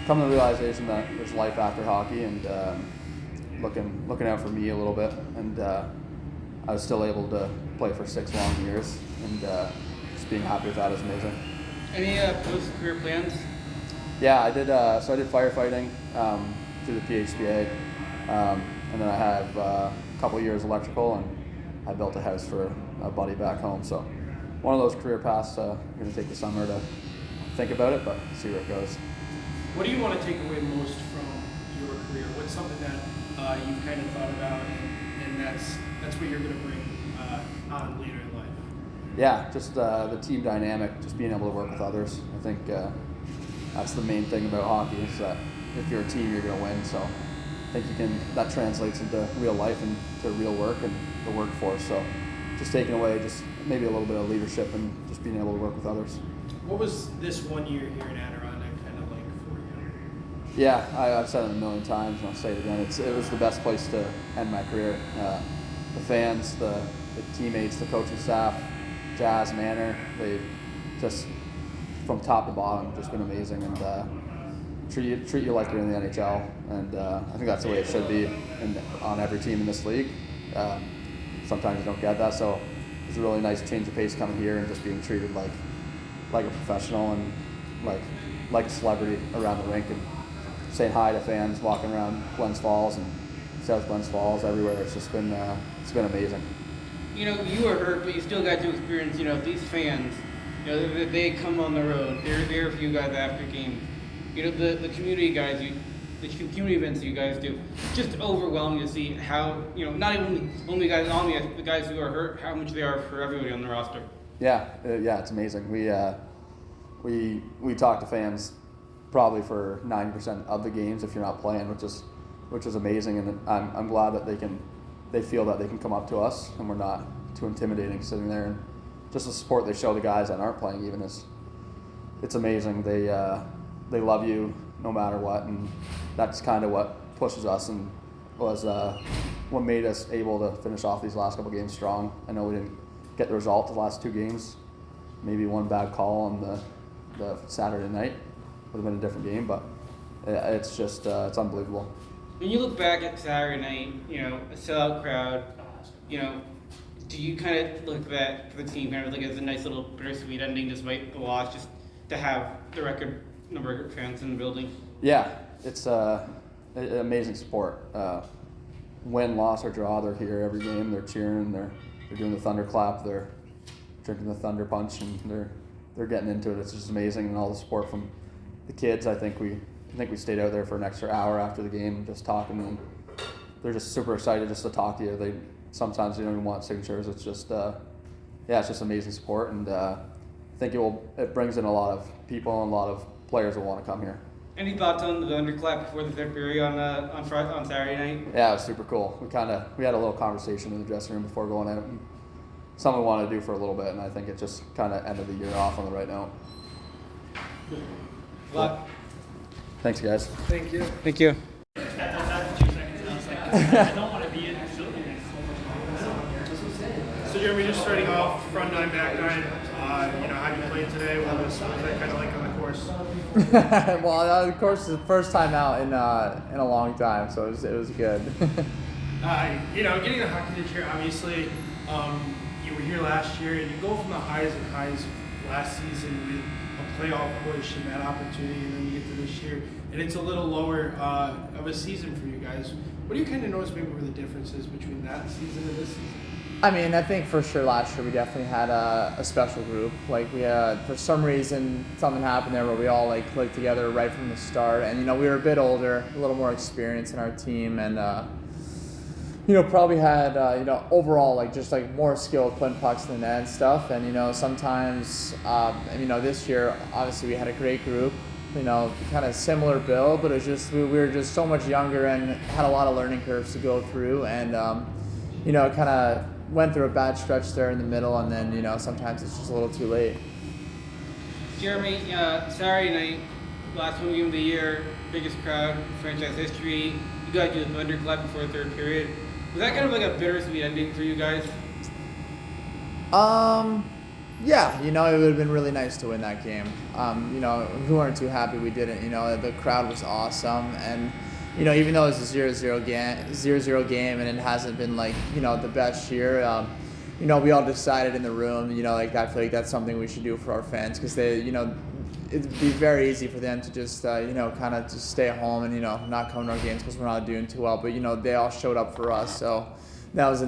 coming to the realization that there's life after hockey, and looking out for me a little bit, and I was still able to play for 6 long years, and just being happy with that is amazing. Any post-career plans? Yeah, I did. So I did firefighting through the PHBA, and then I have a couple years electrical, and I built a house for a buddy back home. So one of those career paths. I'm going to take the summer to think about it, but see where it goes. What do you want to take away most from your career? What's something that you've kind of thought about, and that's what you're going to bring on later in life? Yeah, just the team dynamic, just being able to work with others. I think that's the main thing about hockey is that if you're a team, you're going to win. So I think that translates into real life and to real work and the workforce. So just taking away just maybe a little bit of leadership and just being able to work with others. What was this 1 year here in Adirondack kind of like for you? Yeah, I've said it a million times, and I'll say it again. It was the best place to end my career. The fans, the teammates, the coaching staff, Jazz, Manor, they just from top to bottom just been amazing, and treat you like you're in the NHL. And I think that's the way it should be on every team in this league. Sometimes you don't get that, so it's a really nice change of pace coming here and just being treated like a professional and like a celebrity around the rink and saying hi to fans walking around Glens Falls and South Glens Falls everywhere. It's been amazing. You know, you were hurt, but you still got to experience, you know, these fans, you know, they come on the road. They're there for you guys after games. You know, the community guys, the community events that you guys do, just overwhelming to see how, you know, not even only guys on the guys who are hurt, how much they are for everybody on the roster. Yeah, it's amazing. We talk to fans probably for 90% of the games if you're not playing, which is amazing, and I'm glad that they feel that they can come up to us and we're not too intimidating sitting there, and just the support they show the guys that aren't playing even it's amazing. They love you no matter what, and that's kind of what pushes us and was what made us able to finish off these last couple games strong. I know we didn't get the result the last two games, maybe one bad call on the Saturday night would have been a different game, but it's just it's unbelievable. When you look back at Saturday night, you know, a sellout crowd, you know, do you kind of look at that for the team kind of like as a nice little bittersweet ending despite the loss, just to have the record number of fans in the building? Yeah, it's amazing support. Win, loss, or draw, they're here every game. They're cheering. They're doing the thunder clap. They're drinking the thunder punch, and they're getting into it. It's just amazing, and all the support from the kids. I think we stayed out there for an extra hour after the game, just talking, and they're just super excited just to talk to you. Sometimes they don't even want signatures. It's just it's just amazing support, and I think it brings in a lot of people and a lot of players that want to come here. Any thoughts on the thunderclap before the third period on Saturday night? Yeah, it was super cool. We had a little conversation in the dressing room before going out, and something we wanted to do for a little bit, and I think it just kind of ended the year off on the right note. Good luck. Thanks, guys. Thank you. Thank you. After 2 seconds, and I was like, I don't want to be in this building. So Jeremy, just starting off, front nine, back nine. You know, how you played today? What was that kind of like on the course? Well, of course, it's the first time out in a long time, so it was good. You know, getting the hockey this year, obviously, you were here last year, and you go from the highs and highs of last season with a playoff push and that opportunity, and then you get to this year, and it's a little lower of a season for you guys. What do you kind of notice maybe were the differences between that season and this season? I mean, I think for sure last year we definitely had a special group. Like we for some reason something happened there where we all like clicked together right from the start, and you know we were a bit older, a little more experience in our team, and you know probably had you know overall like just like more skill putting pucks in the net and stuff. And you know sometimes you know this year obviously we had a great group, you know kind of similar build, but it's just we were just so much younger and had a lot of learning curves to go through, and you know kind of went through a bad stretch there in the middle, and then, you know, sometimes it's just a little too late. Jeremy, Saturday night, last home game of the year, biggest crowd in franchise history. You guys did the thunderclap before the third period. Was that kind of like a bittersweet ending for you guys? Yeah, you know, it would have been really nice to win that game. You know, we weren't too happy we didn't. You know, the crowd was awesome, and you know, even though it's a 0-0 game, and it hasn't been like, you know, the best year, you know, we all decided in the room, you know, like I feel like that's something we should do for our fans, because they, you know, it'd be very easy for them to just kind of just stay at home and not come to our games because we're not doing too well. But they all showed up for us, so that was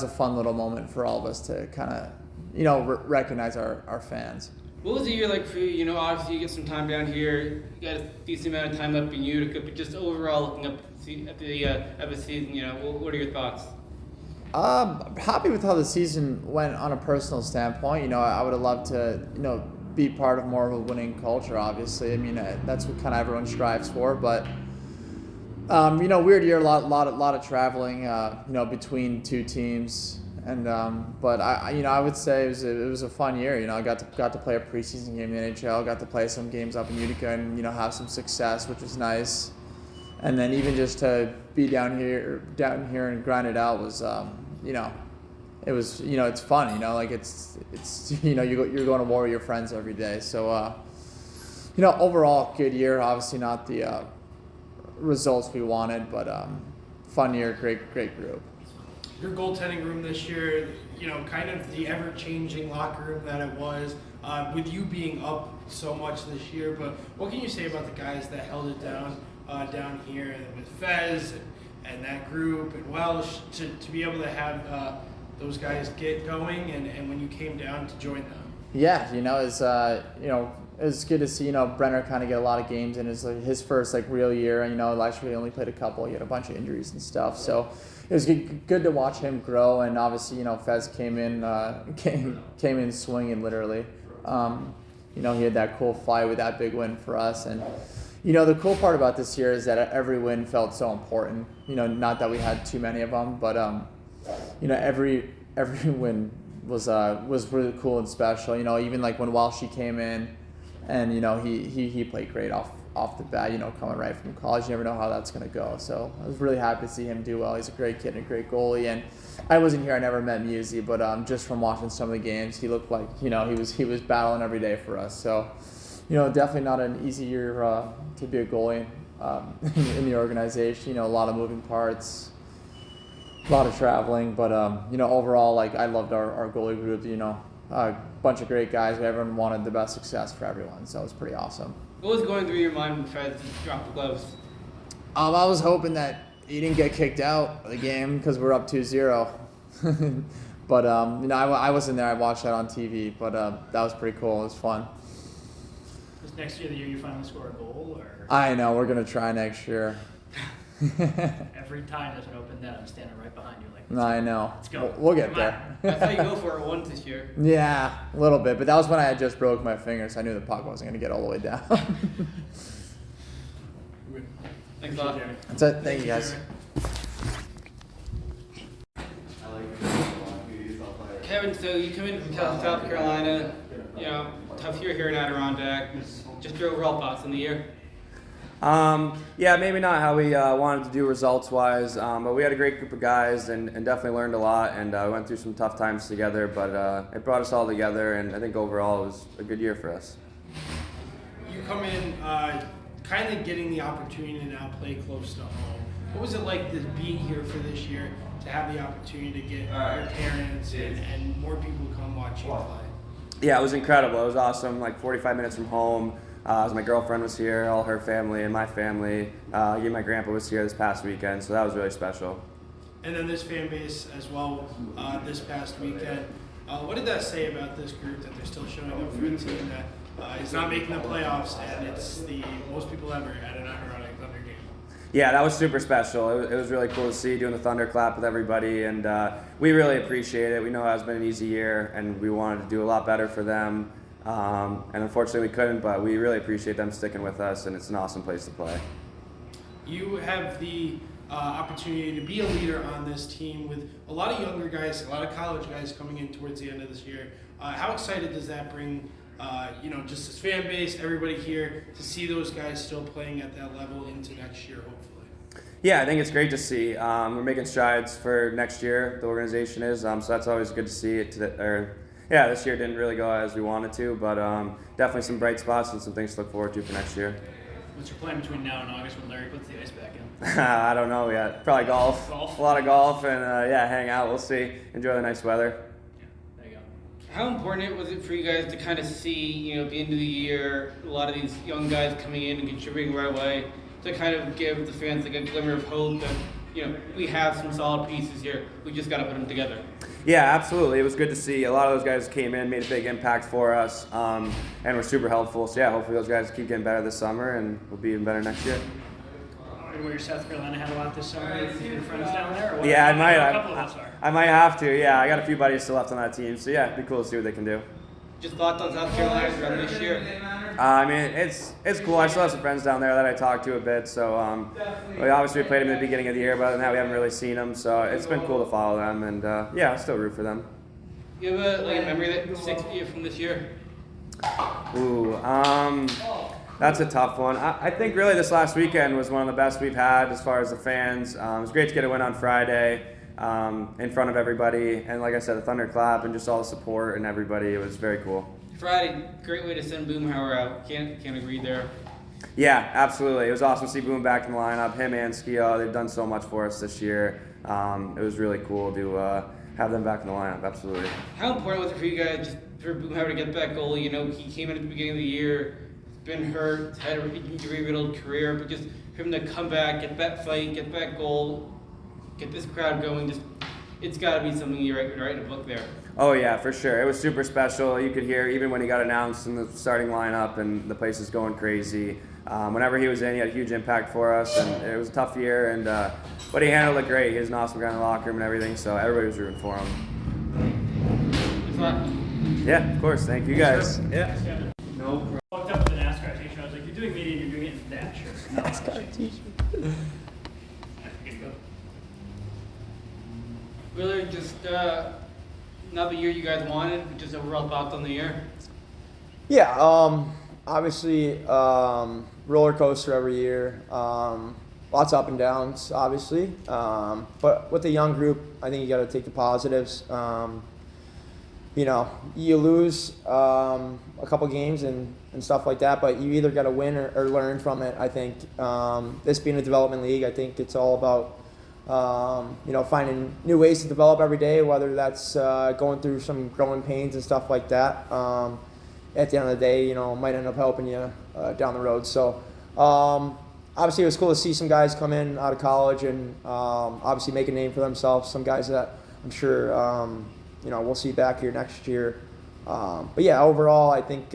a fun little moment for all of us to kind of recognize our fans. What was the year like for you? Obviously you get some time down here, you got a decent amount of time up in Utica, but just overall looking up at the season, what are your thoughts? I'm happy with how the season went on a personal standpoint. I would have loved to, be part of more of a winning culture, obviously. I mean, that's what kind of everyone strives for. But, weird year, a lot of traveling, between two teams. And but I would say it was a fun year. I got to play a preseason game in the NHL, got to play some games up in Utica, and have some success, which was nice. And then even just to be down here and grind it out was, it was, it's fun. Like it's you're going to war with your friends every day. So overall good year. Obviously not the results we wanted, but fun year, great group. Your goaltending room this year, kind of the ever-changing locker room that it was, with you being up so much this year. But what can you say about the guys that held it down here with Fez and that group and Welsh to be able to have those guys get going and when you came down to join them? Yeah, it's good to see Brenner kind of get a lot of games in his first real year. Last year he only played a couple. He had a bunch of injuries and stuff, so it was good to watch him grow. And obviously Fez came in swinging literally. He had that cool fight with that big win for us. And the cool part about this year is that every win felt so important. Not that we had too many of them, but every win was really cool and special. Even when Welshie came in, and he played great off the bat. Coming right from college, you never know how that's gonna go. So I was really happy to see him do well. He's a great kid and a great goalie. And I wasn't here; I never met Musi, but just from watching some of the games, he looked like he was battling every day for us. So definitely not an easy year to be a goalie in the organization. A lot of moving parts. A lot of traveling, but overall, I loved our goalie group. A bunch of great guys. Everyone wanted the best success for everyone, so it was pretty awesome. What was going through your mind when Fez dropped the gloves? I was hoping that he didn't get kicked out of the game because we're up 2-0. But I wasn't there. I watched that on TV, but that was pretty cool. It was fun. Was next year the year you finally score a goal, or? I know we're gonna try next year. Every time there's an open net, I'm standing right behind you I know. Let's go. We'll get there. I thought you go for it once this year. Yeah, a little bit, but that was when I had just broke my finger, so I knew the puck wasn't going to get all the way down. Thanks a lot. That's it. Thank you, guys. Kevin, so you come in from South Carolina, tough year here in Adirondack. Just your overall thoughts on the year? Yeah, maybe not how we wanted to do results-wise, but we had a great group of guys and definitely learned a lot, and we went through some tough times together, but it brought us all together, and I think overall it was a good year for us. You come in kind of getting the opportunity to now play close to home. What was it like being here for this year, to have the opportunity to get your parents and more people to come watch you play? Yeah, it was incredible. It was awesome, 45 minutes from home. My girlfriend was here, all her family and my family. My grandpa was here this past weekend, so that was really special. And then this fan base as well this past weekend. What did that say about this group, that they're still showing up for a team that is not making the playoffs, and it's the most people ever at an Adirondack Thunder game? Yeah, that was super special. It was really cool to see, doing the Thunder clap with everybody, and we really appreciate it. We know it has been an easy year, and we wanted to do a lot better for them. And unfortunately we couldn't, but we really appreciate them sticking with us, and it's an awesome place to play. You have the opportunity to be a leader on this team with a lot of younger guys, a lot of college guys coming in towards the end of this year. How excited does that bring, just this fan base, everybody here, to see those guys still playing at that level into next year, hopefully? Yeah, I think it's great to see. We're making strides for next year, the organization is, so that's always good to see. This year didn't really go as we wanted to, but definitely some bright spots and some things to look forward to for next year. What's your plan between now and August when Larry puts the ice back in? I don't know yet. Probably golf. A lot of golf and hang out. We'll see. Enjoy the nice weather. Yeah, there you go. How important was it for you guys to kind of see, at the end of the year, a lot of these young guys coming in and contributing right away, to kind of give the fans like a glimmer of hope that, we have some solid pieces here. We just got to put them together. Yeah, absolutely. It was good to see. A lot of those guys came in, made a big impact for us, and were super helpful. So yeah, hopefully those guys keep getting better this summer, and we'll be even better next year. Where South Carolina had a lot this summer. Your friends down there? Or what? Yeah, I might. A couple of us are. I might have to. Yeah, I got a few buddies still left on that team. So yeah, it'd be cool to see what they can do. Just thoughts on South Carolina's run this year? I mean, it's cool. I still have some friends down there that I talk to a bit. So we obviously played them in the beginning of the year, but other than that, we haven't really seen them. So it's been cool to follow them, and yeah, I still root for them. You have a memory that sticks with you from this year? Ooh, that's a tough one. I think really this last weekend was one of the best we've had as far as the fans. It was great to get a win on Friday in front of everybody. And like I said, the Thunder clap and just all the support and everybody. It was very cool. Friday, great way to send Boomhower out. Can't agree there. Yeah, absolutely. It was awesome to see Boom back in the lineup. Him and Skeoch, they've done so much for us this year. It was really cool to have them back in the lineup. Absolutely. How important was it for you guys just for Boomhower to get that goal? He came in at the beginning of the year, been hurt, had a injury-riddled career, but just for him to come back, get that fight, get that goal, get this crowd going, it's got to be something you write in a book there. Oh yeah, for sure. It was super special. You could hear even when he got announced in the starting lineup, and the place is going crazy. Whenever he was in, he had a huge impact for us, and it was a tough year. And but he handled it great. He was an awesome guy in the locker room and everything. So everybody was rooting for him. Good luck. Yeah, of course. Thank you guys. Sure. Yeah. No problem. I walked up with a NASCAR t-shirt. I was like, "You're doing media, and you're doing it in that shirt." NASCAR t-shirt. Really, just not the year you guys wanted, but just overall thoughts on the year. Yeah, obviously roller coaster every year. Lots of up and downs, obviously. But with a young group, I think you got to take the positives. You lose a couple games and stuff like that, but you either got to win or learn from it. I think this being a development league, I think it's all about finding new ways to develop every day, whether that's going through some growing pains and stuff like that. At the end of the day, might end up helping you down the road. So obviously it was cool to see some guys come in out of college and obviously make a name for themselves. Some guys that I'm sure we'll see back here next year. But yeah, overall I think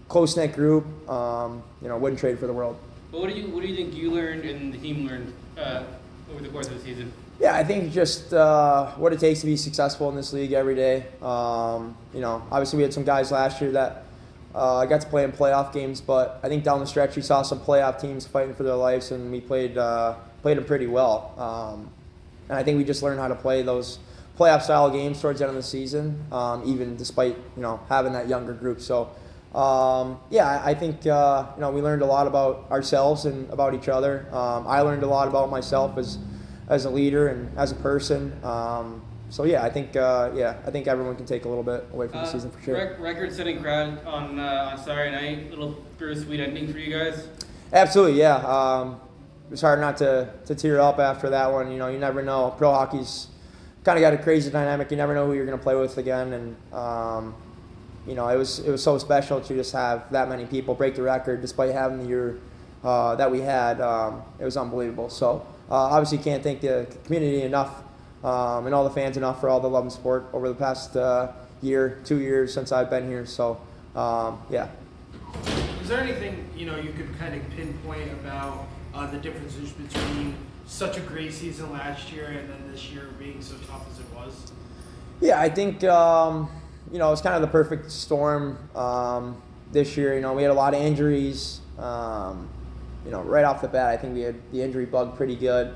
close-knit group. Wouldn't trade for the world. But what do you think you learned and the team learned over the course of the season? Yeah, I think just what it takes to be successful in this league every day. Obviously we had some guys last year that got to play in playoff games, but I think down the stretch we saw some playoff teams fighting for their lives, and we played them pretty well. And I think we just learned how to play those playoff style games towards the end of the season, even despite having that younger group. So I think we learned a lot about ourselves and about each other. I learned a lot about myself as a leader and as a person. I think everyone can take a little bit away from the season for sure. Record-setting crowd on Saturday night. Little bittersweet ending for you guys. Absolutely, yeah. It was hard not to tear up after that one. You never know. Pro hockey's kind of got a crazy dynamic. You never know who you're going to play with again, and it was so special to just have that many people break the record despite having the year that we had. It was unbelievable. So obviously can't thank the community enough and all the fans enough for all the love and support over the past 2 years since I've been here. So yeah. Is there anything you could kind of pinpoint about the differences between such a great season last year and then this year being so tough as it was? Yeah, I think it's kind of the perfect storm this year. We had a lot of injuries. Right off the bat, I think we had the injury bug pretty good.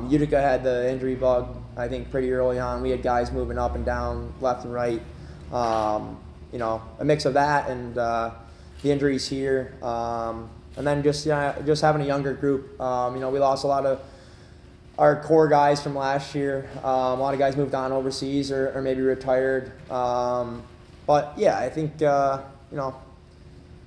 Utica had the injury bug, I think, pretty early on. We had guys moving up and down, left and right. A mix of that and the injuries here. And then just having a younger group. We lost a lot of our core guys from last year. A lot of guys moved on overseas or maybe retired. But yeah, I think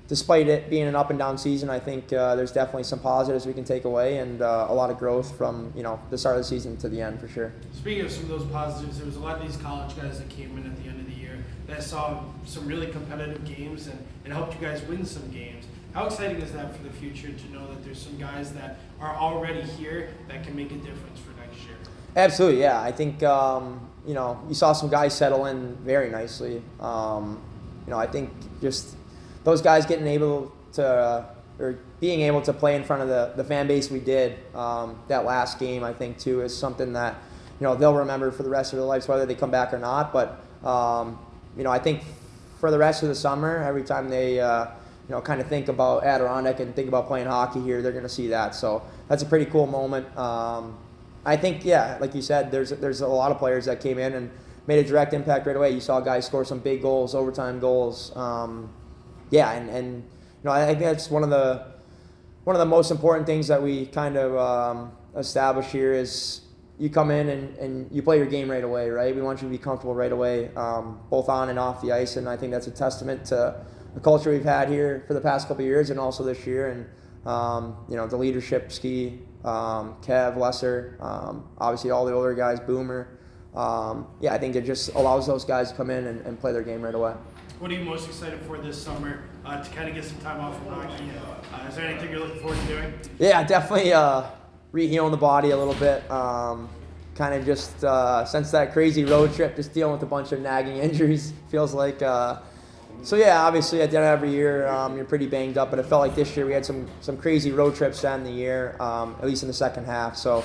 despite it being an up and down season, I think there's definitely some positives we can take away and a lot of growth from the start of the season to the end for sure. Speaking of some of those positives, there was a lot of these college guys that came in at the end of the year that saw some really competitive games and helped you guys win some games. How exciting is that for the future to know that there's some guys that are already here that can make a difference for next year? Absolutely, yeah. I think you saw some guys settle in very nicely. I think just those guys getting able to or being able to play in front of the fan base we did that last game, I think too, is something that they'll remember for the rest of their lives, whether they come back or not. But I think for the rest of the summer, every time they kind of think about Adirondack and think about playing hockey here, they're going to see that. So that's a pretty cool moment. I think, yeah, like you said, there's a lot of players that came in and made a direct impact right away. You saw guys score some big goals, overtime goals. I think that's one of the most important things that we kind of establish here is you come in and you play your game right away, right? We want you to be comfortable right away, both on and off the ice, and I think that's a testament to the culture we've had here for the past couple of years and also this year. And the leadership, Ski, Kev, Lesser, obviously all the older guys, Boomer. I think it just allows those guys to come in and play their game right away. What are you most excited for this summer to kind of get some time off from hockey? Is there anything you're looking forward to doing? Yeah, definitely re-healing the body a little bit. Kind of just since that crazy road trip, just dealing with a bunch of nagging injuries. Feels like obviously at the end of every year you're pretty banged up, but it felt like this year we had some crazy road trips to end the year, at least in the second half. So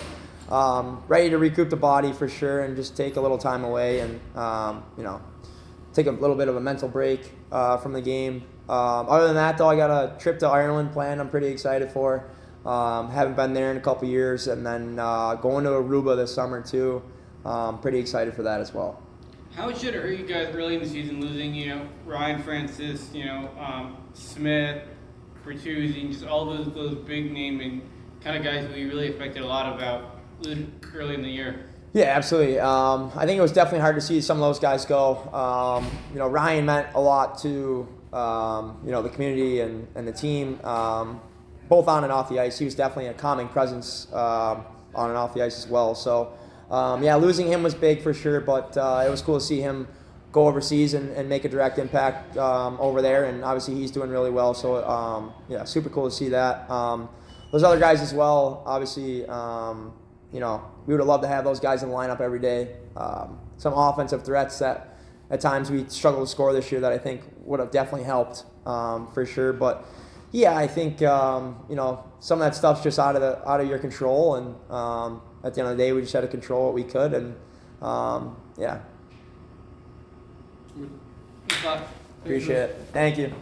ready to recoup the body for sure and just take a little time away and take a little bit of a mental break from the game. Other than that, though, I got a trip to Ireland planned I'm pretty excited for. Haven't been there in a couple years, and then going to Aruba this summer too. Pretty excited for that as well. How should it hurt you guys early in the season losing, Ryan Francis, Smith, Bertuzzi, just all those big name and kind of guys who we really expected a lot about early in the year? Yeah, absolutely. I think it was definitely hard to see some of those guys go. Ryan meant a lot to the community and the team, both on and off the ice. He was definitely a calming presence on and off the ice as well. So, losing him was big for sure, but it was cool to see him go overseas and make a direct impact over there, and obviously he's doing really well. So, super cool to see that. Those other guys as well, obviously, we would have loved to have those guys in the lineup every day. Some offensive threats that at times we struggled to score this year that I think would have definitely helped for sure. But yeah, I think some of that stuff's just out of your control, and at the end of the day, we just had to control what we could, and Good luck. Appreciate it. Thank you.